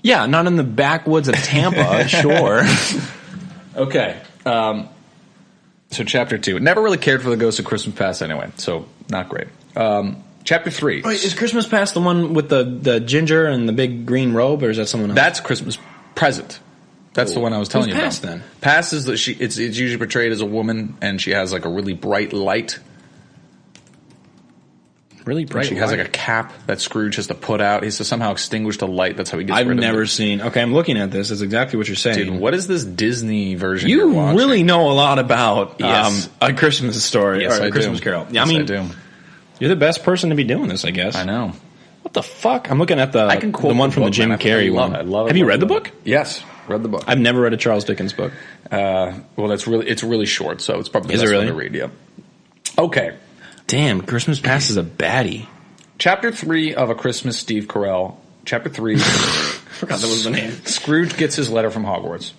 Yeah, not in the backwoods of Tampa, sure. Okay. So chapter 2. Never really cared for the Ghost of Christmas Past anyway, so not great. Chapter 3. Wait, is Christmas Past the one with the ginger and the big green robe, or is that someone else? That's Christmas Present. That's the one I was telling you about. Past then? Past is it's usually portrayed as a woman, and she has like a really bright light. Really bright She has like a cap that Scrooge has to put out. He has to somehow extinguish the light. That's how he gets rid of it. I've never seen. Okay, I'm looking at this. That's exactly what you're saying. Dude, what is this Disney version You you're watching? really know a lot about Yes. A Christmas Story or a Christmas Carol. Yeah, Yes, I mean, I do. You're the best person to be doing this, I guess. I know. What the fuck? I'm looking at the one from the Jim Carrey one. I love it. Have you read the book? Yes, read the book. I've never read a Charles Dickens book. Well, it's really short, so it's probably the Is it best really? one to read. Yeah. Okay. Damn, Christmas Past is a baddie. Chapter 3 of A Christmas Steve Carell. Chapter 3. Forgot that was the name. Scrooge gets his letter from Hogwarts.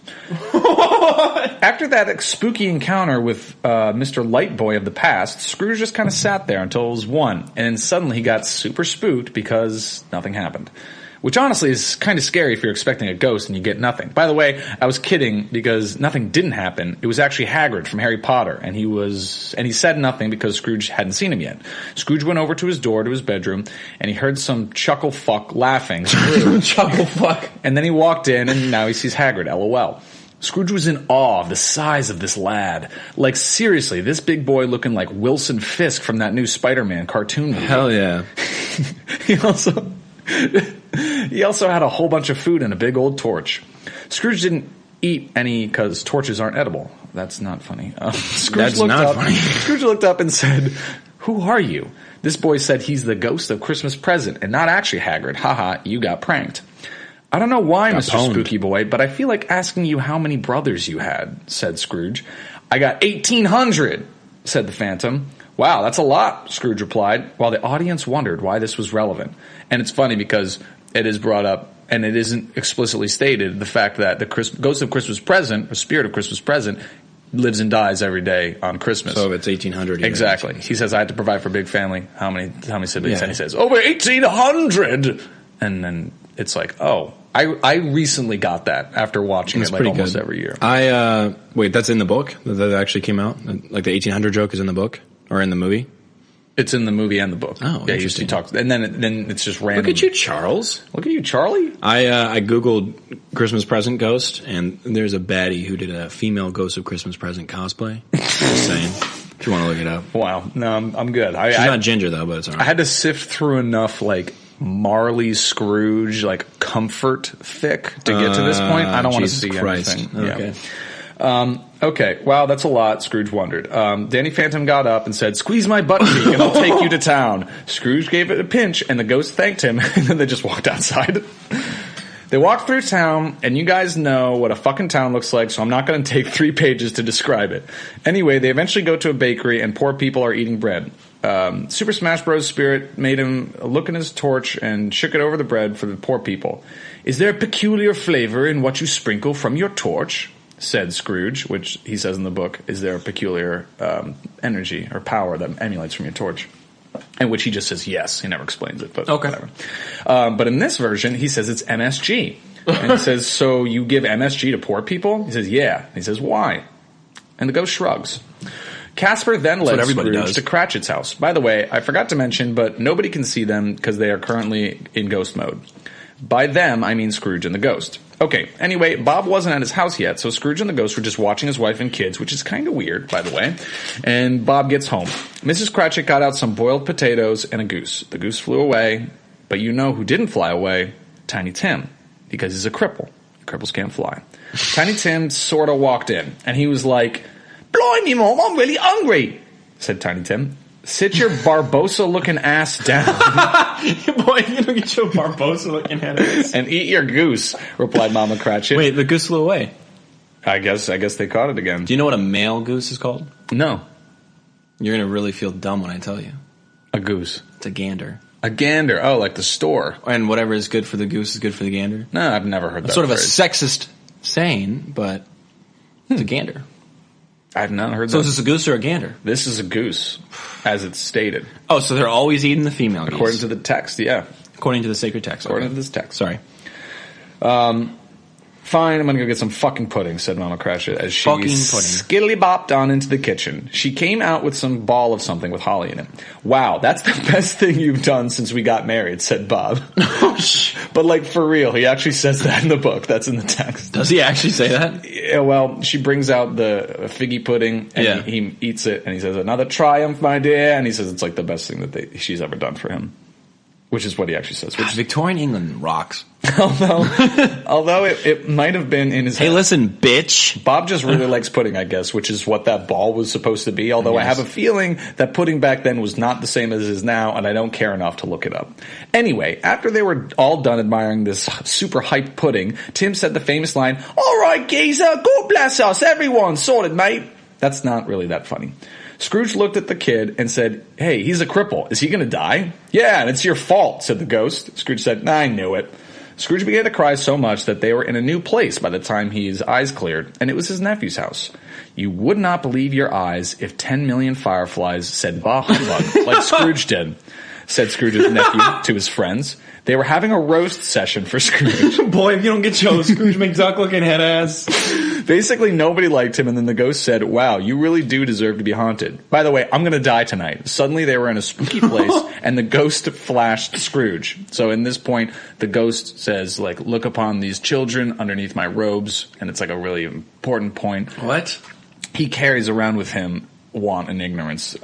After that spooky encounter with Mr. Lightboy of the past, Scrooge just kind of sat there until it was 1, and then suddenly he got super spooked because nothing happened. Which honestly is kind of scary if you're expecting a ghost and you get nothing. By the way, I was kidding because nothing didn't happen. It was actually Hagrid from Harry Potter, and he said nothing because Scrooge hadn't seen him yet. Scrooge went over to his door to his bedroom, and he heard some chuckle fuck laughing. Chuckle fuck. And then he walked in, and now he sees Hagrid, LOL. Scrooge was in awe of the size of this lad. Like, seriously, this big boy looking like Wilson Fisk from that new Spider-Man cartoon movie. Hell yeah. He also had a whole bunch of food and a big old torch. Scrooge didn't eat any because torches aren't edible. That's not funny. Scrooge looked up and said, "Who are you?" This boy said he's the ghost of Christmas Present and not actually Hagrid. Haha, you got pranked. I don't know why, Got Mr. pwned. Spooky Boy, but I feel like asking you how many brothers you had, said Scrooge. I got 1,800, said the Phantom. Wow, that's a lot, Scrooge replied, while the audience wondered why this was relevant. And it's funny because it is brought up, and it isn't explicitly stated, the fact that the Ghost of Christmas Present, or Spirit of Christmas Present, lives and dies every day on Christmas. So it's 1,800. Exactly. He says, I had to provide for a big family. How many siblings? Yeah. And he says, over 1,800! And then it's like, oh, I recently got that after watching It's it like pretty almost good. every year. Wait, that's in the book? That actually came out? Like the 1,800 joke is in the book? Or in the movie? It's in the movie and the book. Oh, yeah, interesting. he talks, and then it's just random. Look at you, Charles. Look at you, Charlie. I Googled Christmas present ghost, and there's a baddie who did a female Ghost of Christmas Present cosplay. Just saying. If you want to look it up. Wow, no, I'm good. She's not ginger, though, but it's all right. I had to sift through enough, like, Marley Scrooge, like, comfort fic to get to this point. I don't want to Jesus see Christ. anything. Okay. Yeah. Okay, wow, that's a lot, Scrooge wondered. Danny Phantom got up and said, squeeze my butt cheek and I'll take you to town. Scrooge gave it a pinch and the ghost thanked him and then they just walked outside. They walked through town, and you guys know what a fucking town looks like, so I'm not going to take 3 pages to describe it. Anyway, they eventually go to a bakery, and poor people are eating bread. Super Smash Bros. Spirit made him look in his torch and shook it over the bread for the poor people. Is there a peculiar flavor in what you sprinkle from your torch? Said Scrooge, which he says in the book, is there a peculiar energy or power that emulates from your torch? In which he just says yes. He never explains it, but Okay. whatever. But in this version, he says it's MSG. And he says, so you give MSG to poor people? He says, yeah. He says, why? And the ghost shrugs. Casper then led everybody Scrooge does. to Cratchit's house. By the way, I forgot to mention, but nobody can see them because they are currently in ghost mode. By them, I mean Scrooge and the ghost. Okay, anyway, Bob wasn't at his house yet, so Scrooge and the ghost were just watching his wife and kids, which is kind of weird, by the way. And Bob gets home. Mrs. Cratchit got out some boiled potatoes and a goose. The goose flew away, but you know who didn't fly away? Tiny Tim, because he's a cripple. Cripples can't fly. Tiny Tim sort of walked in, and he was like, "Blimey, Mom, I'm really hungry," said Tiny Tim. Sit your Barbosa-looking ass down. Boy, you don't get your Barbosa looking at us. And eat your goose, replied Mama Cratchit. Wait, the goose flew away. I guess they caught it again. Do you know what a male goose is called? No. You're going to really feel dumb when I tell you. A goose. It's a gander. A gander. Oh, like the store. And whatever is good for the goose is good for the gander. No, I've never heard that. It's sort of a phrase. sexist saying, but it's a gander. I've not heard So that. is this a goose or a gander? This is a goose, as it's stated. Oh, so they're always eating the female goose. According to the text, yeah. According to the sacred text. According okay. to this text. Sorry. Fine, I'm gonna go get some fucking pudding, said Mama Cratchit as she Fucking pudding. skiddly-bopped on into the kitchen. She came out with some ball of something with holly in it. Wow, that's the best thing you've done since we got married, said Bob. But like, for real, he actually says that in the book. That's in the text. Does he actually say that? Yeah, well, she brings out the figgy pudding, and Yeah. he eats it, and he says, "Another triumph, my dear," and he says it's like the best thing that she's ever done for him. Which is what he actually says. Which, Victorian England rocks. although it might have been in his Hey, head. listen, bitch. Bob just really likes pudding, I guess, which is what that ball was supposed to be. Although I Yes. have a feeling that pudding back then was not the same as it is now, and I don't care enough to look it up. Anyway, after they were all done admiring this super hyped pudding, Tim said the famous line, "All right, geezer, God bless us, everyone, sorted, mate." That's not really that funny. Scrooge looked at the kid and said, "Hey, he's a cripple. Is he going to die?" "Yeah, and it's your fault," said the ghost. Scrooge said, "I knew it." Scrooge began to cry so much that they were in a new place by the time his eyes cleared, and it was his nephew's house. You would not believe your eyes if 10 million fireflies said bah humbug, like Scrooge did, said Scrooge's nephew to his friends. They were having a roast session for Scrooge. Boy, if you don't get your Scrooge McDuck looking head ass. Basically, nobody liked him, and then the ghost said, "Wow, you really do deserve to be haunted. By the way, I'm going to die tonight." Suddenly, they were in a spooky place, and the ghost flashed Scrooge. So, in this point, the ghost says, like, "Look upon these children underneath my robes," and it's like a really important point. What? He carries around with him want and ignorance.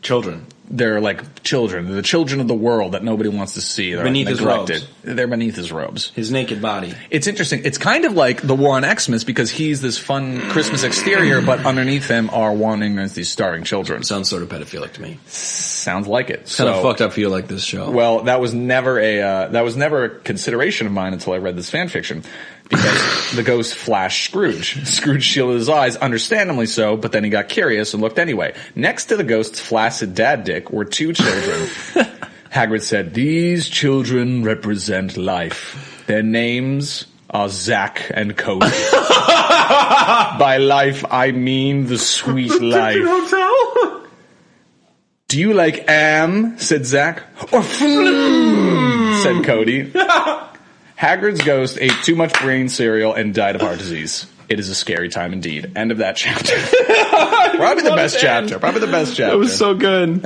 Children. they're like children. They're the children of the world that nobody wants to see. They're beneath his robes. They're beneath his robes. His naked body. It's interesting. It's kind of like the War on Xmas because he's this fun Christmas exterior, but underneath him are wandering as these starving children. Sounds sort of pedophilic to me. Sounds like it. Kind of fucked up for you like this show. Well, that was never a consideration of mine until I read this fan fiction. Because the ghost flashed Scrooge. Scrooge shielded his eyes, understandably so, but then he got curious and looked anyway. Next to the ghost's flaccid dad dick were two children. Hagrid said, "These children represent life. Their names are Zack and Cody." By life, I mean the sweet life. "Do you like am?" said Zack. "Or said Cody. Hagrid's ghost ate too much brain cereal and died of heart disease. It is a scary time indeed. End of that chapter. Probably the best chapter. That was so good.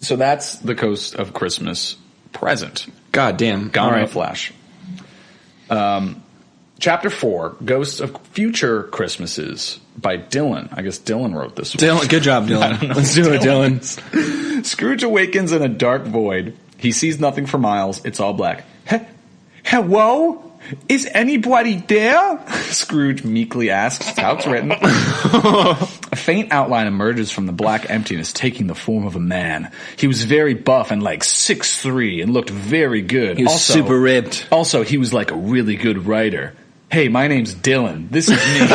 So that's the Ghost of Christmas present. God damn. Gone in a flash. Chapter 4, Ghosts of Future Christmases by Dylan. I guess Dylan wrote this one. Dylan, good job, Dylan. Let's do it, Dylan. Scrooge awakens in a dark void. He sees nothing for miles. It's all black. Hello? Is anybody there? Scrooge meekly asks. That's how it's written. A faint outline emerges from the black emptiness, taking the form of a man. He was very buff and like 6'3" and looked very good. He was super ripped. Also, he was like a really good writer. "Hey, my name's Dylan. This is me.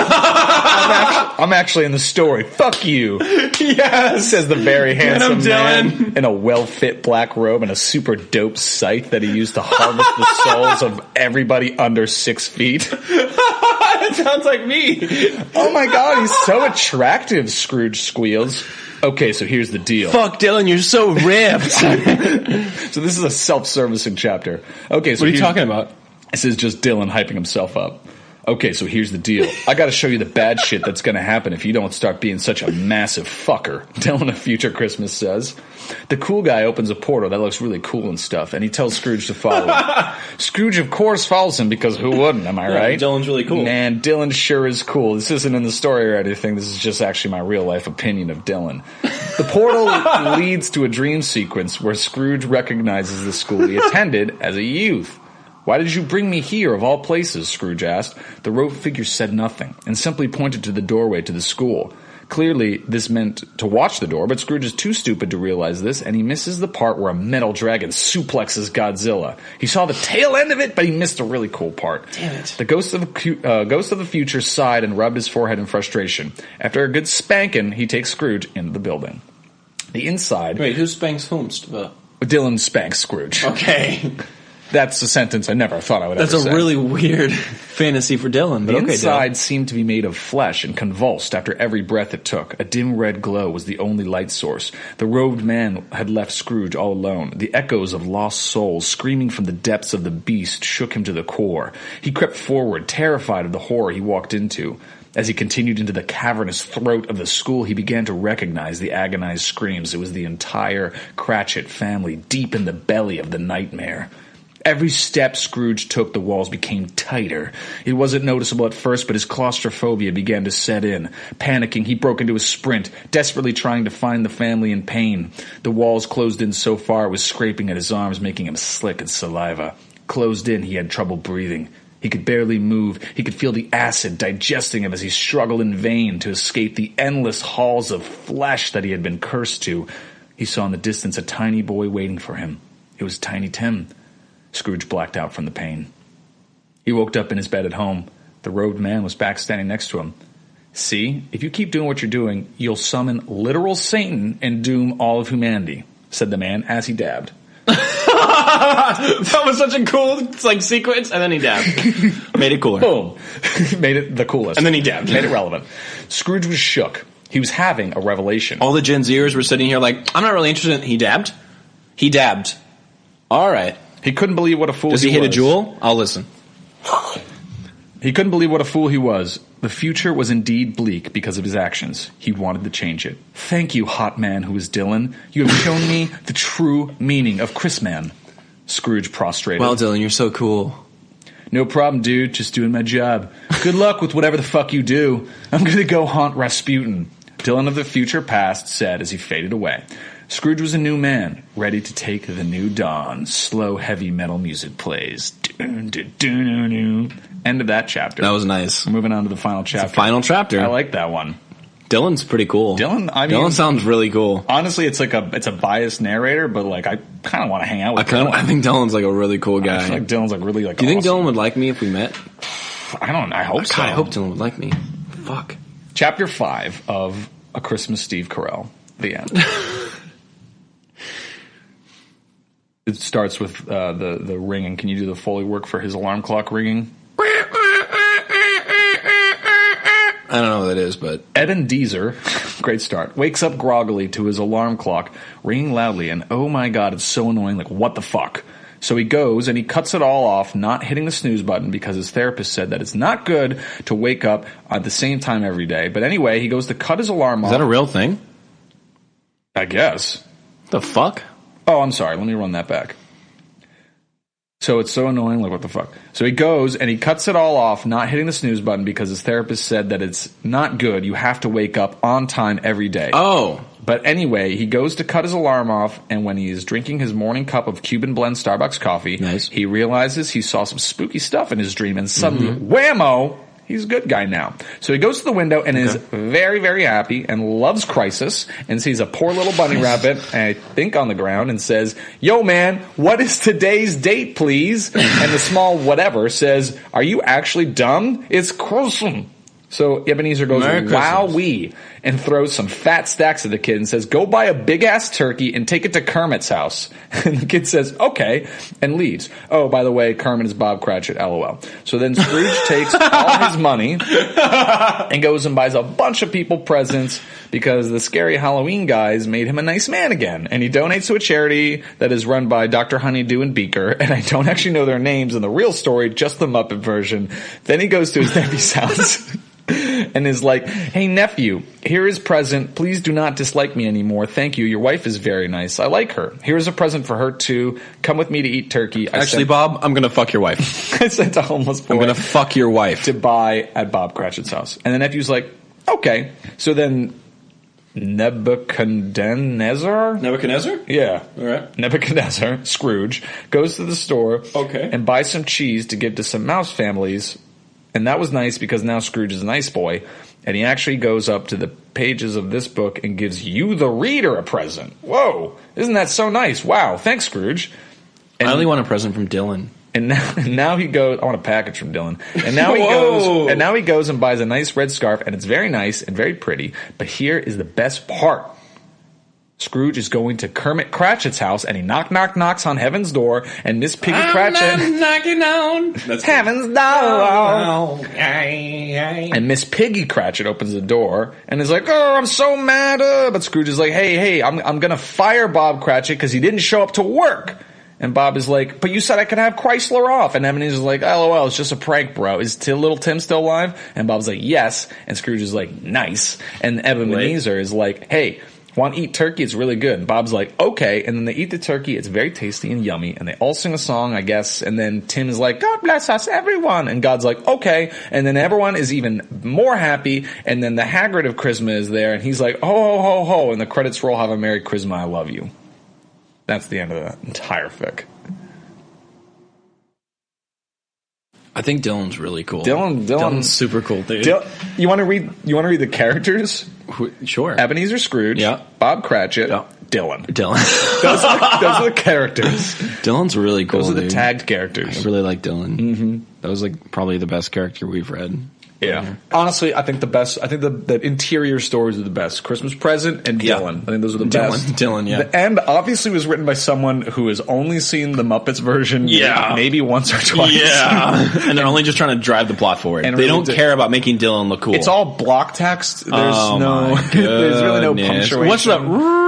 I'm actually in the story. Fuck you." Yes, says the very handsome man Dylan. in a well-fit black robe and a super dope scythe that he used to harvest the souls of everybody under 6 feet. That sounds like me. Oh my god, he's so attractive, Scrooge squeals. Okay, so here's the deal. Fuck, Dylan, you're so ripped. So this is a self-servicing chapter. Okay, so what are you talking about? This is just Dylan hyping himself up. Okay, so here's the deal. I gotta show you the bad shit that's gonna happen if you don't start being such a massive fucker, Dylan of Future Christmas says. The cool guy opens a portal that looks really cool and stuff, and he tells Scrooge to follow him. Scrooge, of course, follows him because who wouldn't, am I right? Dylan's really cool. Man, Dylan sure is cool. This isn't in the story or anything. This is just actually my real-life opinion of Dylan. The portal leads to a dream sequence where Scrooge recognizes the school he attended as a youth. "Why did you bring me here, of all places?" Scrooge asked. The robed figure said nothing, and simply pointed to the doorway to the school. Clearly, this meant to watch the door, but Scrooge is too stupid to realize this, and he misses the part where a metal dragon suplexes Godzilla. He saw the tail end of it, but he missed a really cool part. Damn it. The ghost of the future sighed and rubbed his forehead in frustration. After a good spanking, he takes Scrooge into the building. The inside... Wait, who spanks whom? Dylan spanks Scrooge. Okay. That's a sentence I never thought I would ever say. That's a really weird fantasy for Dylan. But the okay, inside Dylan seemed to be made of flesh and convulsed after every breath it took. A dim red glow was the only light source. The robed man had left Scrooge all alone. The echoes of lost souls screaming from the depths of the beast shook him to the core. He crept forward, terrified of the horror he walked into. As he continued into the cavernous throat of the school, he began to recognize the agonized screams. It was the entire Cratchit family deep in the belly of the nightmare. Every step Scrooge took, the walls became tighter. It wasn't noticeable at first, but his claustrophobia began to set in. Panicking, he broke into a sprint, desperately trying to find the family in pain. The walls closed in so far it was scraping at his arms, making him slick as saliva. Closed in, he had trouble breathing. He could barely move. He could feel the acid digesting him as he struggled in vain to escape the endless halls of flesh that he had been cursed to. He saw in the distance a tiny boy waiting for him. It was Tiny Tim. Scrooge blacked out from the pain. He woke up in his bed at home. The robed man was back standing next to him. "See, if you keep doing what you're doing, you'll summon literal Satan and doom all of humanity," said the man as he dabbed. That was such a cool sequence, and then he dabbed. Made it cooler. Boom. Made it the coolest. And then he dabbed. Made it relevant. Scrooge was shook. He was having a revelation. All the Gen Zers were sitting here like, I'm not really interested. He dabbed? He dabbed. All right. He couldn't believe what a fool he was. Does he hit a jewel? I'll listen. He couldn't believe what a fool he was. The future was indeed bleak because of his actions. He wanted to change it. "Thank you, hot man who is Dylan. You have shown me the true meaning of Christman." Scrooge prostrated. Well, Dylan, you're so cool. "No problem, dude. Just doing my job. Good luck with whatever the fuck you do. I'm gonna go haunt Rasputin." Dylan of the future past said as he faded away. Scrooge was a new man, ready to take the new dawn. Slow, heavy metal music plays. End of that chapter. That was nice. We're moving on to the final chapter. It's the final chapter. I like that one. Dylan's pretty cool. Dylan sounds really cool. Honestly, it's a biased narrator, but like I kind of want to hang out with Dylan. I think Dylan's like a really cool guy. I feel like Dylan's like really like. Do you think Dylan would like me if we met? I hope so. I hope Dylan would like me. Fuck. Chapter 5 of A Christmas Steve Carell. The end. It starts with the ringing. Can you do the Foley work for his alarm clock ringing? I don't know what that is, but... Ebenezer, great start, wakes up groggily to his alarm clock ringing loudly, and oh my god, it's so annoying, like what the fuck? So he goes and he cuts it all off, not hitting the snooze button because his therapist said that it's not good to wake up at the same time every day. But anyway, he goes to cut his alarm off. Is that a real thing? I guess. The fuck? Oh, I'm sorry, let me run that back. So it's so annoying, like what the fuck? So he goes and he cuts it all off, not hitting the snooze button because his therapist said that it's not good. You have to wake up on time every day. Oh. But anyway, he goes to cut his alarm off, and when he is drinking his morning cup of Cuban blend Starbucks coffee, he realizes he saw some spooky stuff in his dream, and suddenly, whammo! He's a good guy now. So he goes to the window and is very, very happy and loves Crisis and sees a poor little bunny rabbit, I think on the ground, and says, "Yo, man, what is today's date, please?" And the small whatever says, "Are you actually dumb? It's Christmas." So Ebenezer goes, "Wowee," and throws some fat stacks at the kid and says, "Go buy a big-ass turkey and take it to Kermit's house." And the kid says, "Okay," and leaves. Oh, by the way, Kermit is Bob Cratchit, LOL. So then Scrooge takes all his money and goes and buys a bunch of people presents because the scary Halloween guys made him a nice man again. And he donates to a charity that is run by Dr. Honeydew and Beaker, and I don't actually know their names in the real story, just the Muppet version. Then he goes to his nephew's house and is like, "Hey, nephew, here is present. Please do not dislike me anymore. Thank you. Your wife is very nice. I like her. Here's a present for her, too. Come with me to eat turkey." Actually, Bob, I'm going to fuck your wife. I sent a homeless boy. I'm going to fuck your wife. To buy at Bob Cratchit's house. And the nephew's like, "Okay." So then Nebuchadnezzar? Yeah. All right. Nebuchadnezzar, Scrooge, goes to the store and buys some cheese to give to some mouse families. And that was nice because now Scrooge is a nice boy. And he actually goes up to the pages of this book and gives you, the reader, a present. Whoa. Isn't that so nice? Wow. Thanks, Scrooge. And I only want a present from Dylan. And now he goes, I want a package from Dylan. And now he goes and buys a nice red scarf, and it's very nice and very pretty. But here is the best part. Scrooge is going to Kermit Cratchit's house, and he knocks on heaven's door, and Miss Piggy Cratchit knocking on heaven's door. And Miss Piggy Cratchit opens the door and is like, "Oh, I'm so mad." But Scrooge is like, "Hey, I'm gonna fire Bob Cratchit because he didn't show up to work." And Bob is like, "But you said I could have Chrysler off." And Ebenezer's like, "LOL, it's just a prank, bro. Is little Tim still alive?" And Bob's like, "Yes." And Scrooge is like, "Nice." And Ebenezer is like, "Hey, want to eat turkey? It's really good." And Bob's like, "Okay." And then they eat the turkey. It's very tasty and yummy. And they all sing a song, I guess. And then Tim is like, "God bless us, everyone." And God's like, "Okay." And then everyone is even more happy. And then the Hagrid of Christmas is there. And he's like, "Ho, ho, ho, ho." And the credits roll, "Have a Merry Christmas, I love you." That's the end of the entire fic. I think Dylan's really cool. Dylan's super cool, dude. You want to read the characters? Sure. Ebenezer Scrooge. Yeah. Bob Cratchit. Yeah. Dylan. Those are the characters. Dylan's really cool. Those are the dude. tagged characters. I really like Dylan. Mm-hmm. That was like probably the best character we've read. Yeah. Honestly, I think the interior stories are the best. Christmas Present and Dylan. I think those are the best. Dylan, yeah. The end obviously was written by someone who has only seen the Muppets version maybe once or twice. Yeah. And they're only just trying to drive the plot forward. And they don't care about making Dylan look cool. It's all block text. There's there's really no punctuation. What's the ring?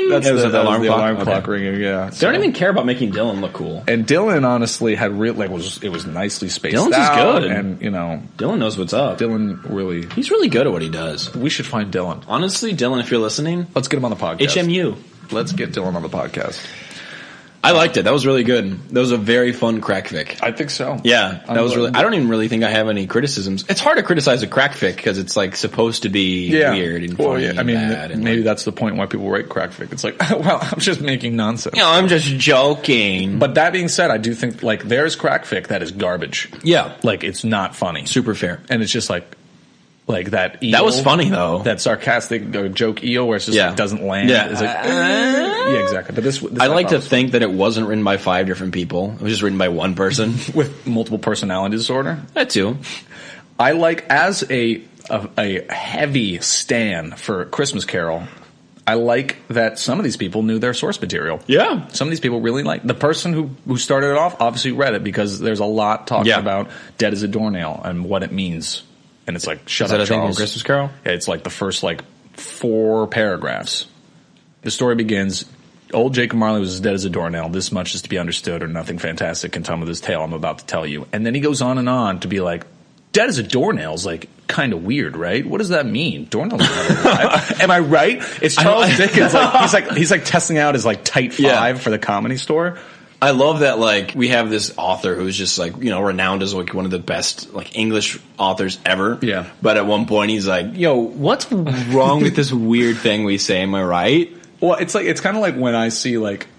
That's the alarm clock ringing, yeah. They don't even care about making Dylan look cool. And Dylan honestly had it was nicely spaced Dylan's out. Dylan's is good. And Dylan knows what's up. He's really good at what he does. We should find Dylan. Honestly, Dylan, if you're listening, let's get him on the podcast. HMU. Let's get Dylan on the podcast. I liked it. That was really good. That was a very fun crackfic. I think so. Yeah, that was really. I don't even really think I have any criticisms. It's hard to criticize a crackfic because it's like supposed to be weird and funny. I mean, and bad and maybe that's the point why people write crackfic. It's like, well, I'm just making nonsense. I'm just joking. But that being said, I do think like there's crackfic that is garbage. Yeah, like it's not funny. super fair, and it's just like that eel. That was funny though. That sarcastic joke eel where it's just like doesn't land. Yeah, it's like, yeah, exactly. But this I like to think that it wasn't written by 5 different people. It was just written by one person with multiple personality disorder. That too. I like as a heavy stan for Christmas Carol. I like that some of these people knew their source material. Yeah. Some of these people really like the person who started it off obviously read it because there's a lot talking about dead as a doornail and what it means. And it's like, shut up, Charles. Is that a thing from Christmas Carol? Yeah, it's like the first 4 paragraphs. The story begins, old Jacob Marley was as dead as a doornail. This much is to be understood or nothing fantastic can come of this tale I'm about to tell you. And then he goes on and on to be like, dead as a doornail is like kind of weird, right? What does that mean? Doornails are not alive. Am I right? It's Charles Dickens. He's testing out his tight 5 for the Comedy Store. I love that, we have this author who's just, renowned as, one of the best, English authors ever. Yeah. But at one point he's like, yo, what's wrong with this weird thing we say? Am I right? Well, it's kind of like when I see,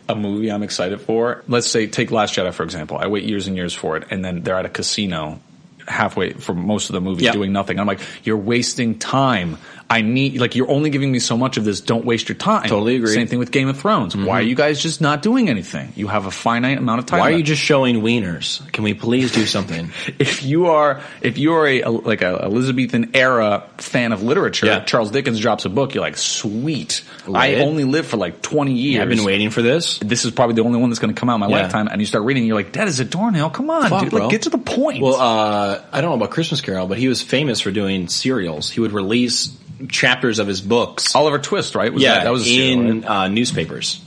a movie I'm excited for. Let's say, take Last Jedi, for example. I wait years and years for it, and then they're at a casino halfway for most of the movie doing nothing. I'm like, you're wasting time. I need, you're only giving me so much of this. Don't waste your time. Totally agree. Same thing with Game of Thrones. Mm-hmm. Why are you guys just not doing anything? You have a finite amount of time. Why are you just showing wieners? Can we please do something? If you are a Elizabethan era fan of literature, Charles Dickens drops a book, you're like, sweet. I only lived for 20 years. Yeah, I've been waiting for this. This is probably the only one that's going to come out in my lifetime. And you start reading, and you're like, dead as a doornail. Come on, dude. Bro. Get to the point. Well, I don't know about Christmas Carol, but he was famous for doing serials. He would release chapters of his books. Oliver Twist, right? That was a serial, in right? Newspapers.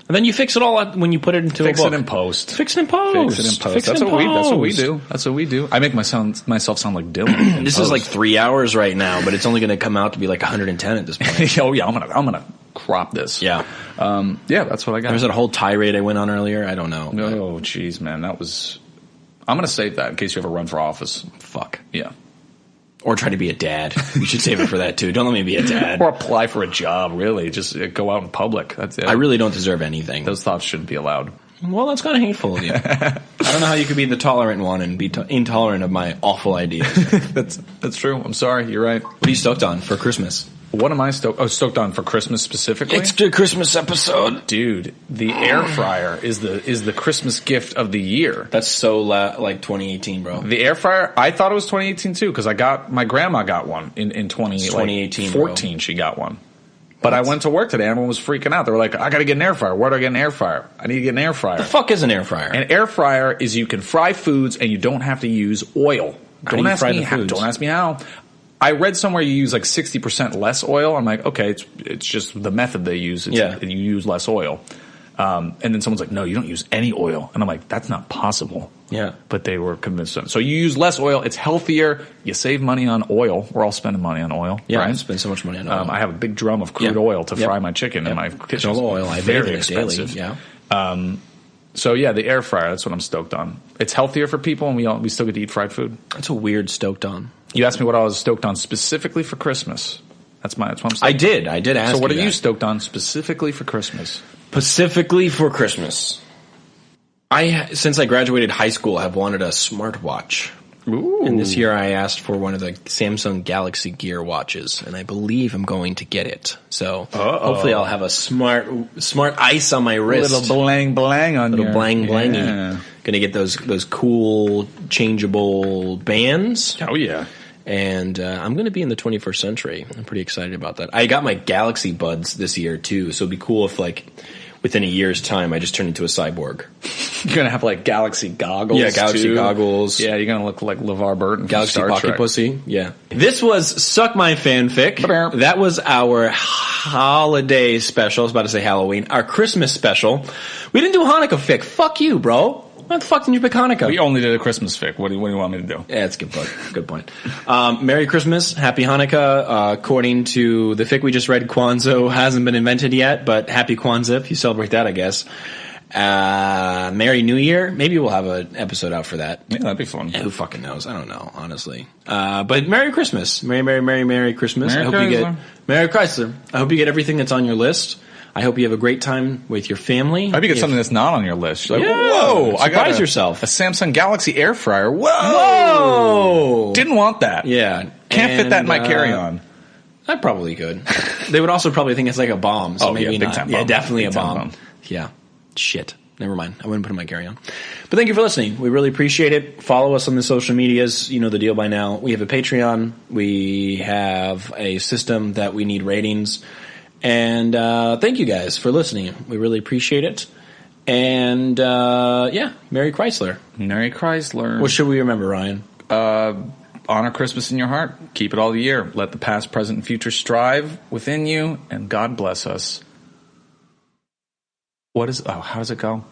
And then you fix it all up when you put it into a book. Fix it in post. Fix it in post. That's what we do. I make myself sound like Dylan. This is 3 hours right now, but it's only going to come out to be 110 at this point. Oh yeah, I'm gonna crop this. Yeah. That's what I got. There was that whole tirade I went on earlier. I don't know. Oh, jeez, man, that was. I'm gonna save that in case you ever run for office. Fuck. Yeah. Or try to be a dad. You should save it for that too. Don't let me be a dad. Or apply for a job, really. Just go out in public. That's it. I really don't deserve anything. Those thoughts shouldn't be allowed. Well, that's kind of hateful of you. I don't know how you could be the tolerant one and be intolerant of my awful ideas. That's true. I'm sorry. You're right. What are you stoked on for Christmas? What am I stoked on for Christmas specifically? It's the Christmas episode. Dude, the air fryer is the Christmas gift of the year. That's so 2018, bro. The air fryer, I thought it was 2018 too, because my grandma got one in 2018, 14 she got one. But I went to work today and everyone was freaking out. They were like, I gotta get an air fryer. Where do I get an air fryer? I need to get an air fryer. The fuck is an air fryer? An air fryer is you can fry foods and you don't have to use oil. Don't ask me how. I read somewhere you use 60% less oil. I'm like, okay, it's just the method they use. You use less oil. And then someone's like, no, you don't use any oil. And I'm like, that's not possible. Yeah. But they were convinced of it. So you use less oil. It's healthier. You save money on oil. We're all spending money on oil. Yeah, right? I spend so much money on oil. I have a big drum of crude oil to fry my chicken in my kitchen. Oil, I very expensive. Daily. Yeah. So yeah, the air fryer, that's what I'm stoked on. It's healthier for people and we still get to eat fried food. That's a weird stoked on. You asked me what I was stoked on specifically for Christmas. That's what I'm stoked on. I did ask you that. So what are you stoked on specifically for Christmas? Specifically for Christmas. Since I graduated high school, have wanted a smartwatch. Ooh. And this year I asked for one of the Samsung Galaxy Gear watches, and I believe I'm going to get it. So hopefully I'll have a smart ice on my wrist. Little blang blang on little blang blangy. Yeah. Gonna get those cool changeable bands. Oh yeah. And I'm going to be in the 21st century. I'm pretty excited about that. I got my Galaxy Buds this year, too, so it'd be cool if, within a year's time, I just turn into a cyborg. You're going to have, Galaxy goggles, Yeah, Galaxy goggles. Yeah, you're going to look like LeVar Burton from Galaxy Star Pocket Trek. Pussy, yeah. This was Suck My Fanfic. That was our holiday special. I was about to say Halloween. Our Christmas special. We didn't do Hanukkah fic. Fuck you, bro. What the fuck did you pick Hanukkah? We only did a Christmas fic. What do you want me to do? Yeah, that's a good point. Good point. Merry Christmas. Happy Hanukkah. According to the fic we just read, Kwanzaa hasn't been invented yet, but happy Kwanzaa if you celebrate that, I guess. Merry New Year. Maybe we'll have an episode out for that. Yeah, that'd be fun. Yeah, who fucking knows? I don't know, honestly. But Merry Christmas. Merry Christmas. Merry I hope Chrysler. you get Merry Chrysler. I hope you get everything that's on your list. I hope you have a great time with your family. I hope you get something that's not on your list. You're like, Yeah, whoa, I got surprise yourself. A Samsung Galaxy air fryer. Whoa. Whoa! Didn't want that. Yeah. Can't fit that in my carry-on. I probably could. They would also probably think it's like a bomb, so maybe big not. time Yeah, bomb. definitely Big a time bomb. bomb. Yeah. Shit. Never mind. I wouldn't put it in my carry-on. But thank you for listening. We really appreciate it. Follow us on the social medias. You know the deal by now. We have a Patreon. We have a system that we need ratings. And thank you guys for listening. We really appreciate it. And yeah, Merry Chrysler. Merry Chrysler. What should we remember, Ryan? Honor Christmas in your heart. Keep it all the year. Let the past, present, and future strive within you, and God bless us. How does it go?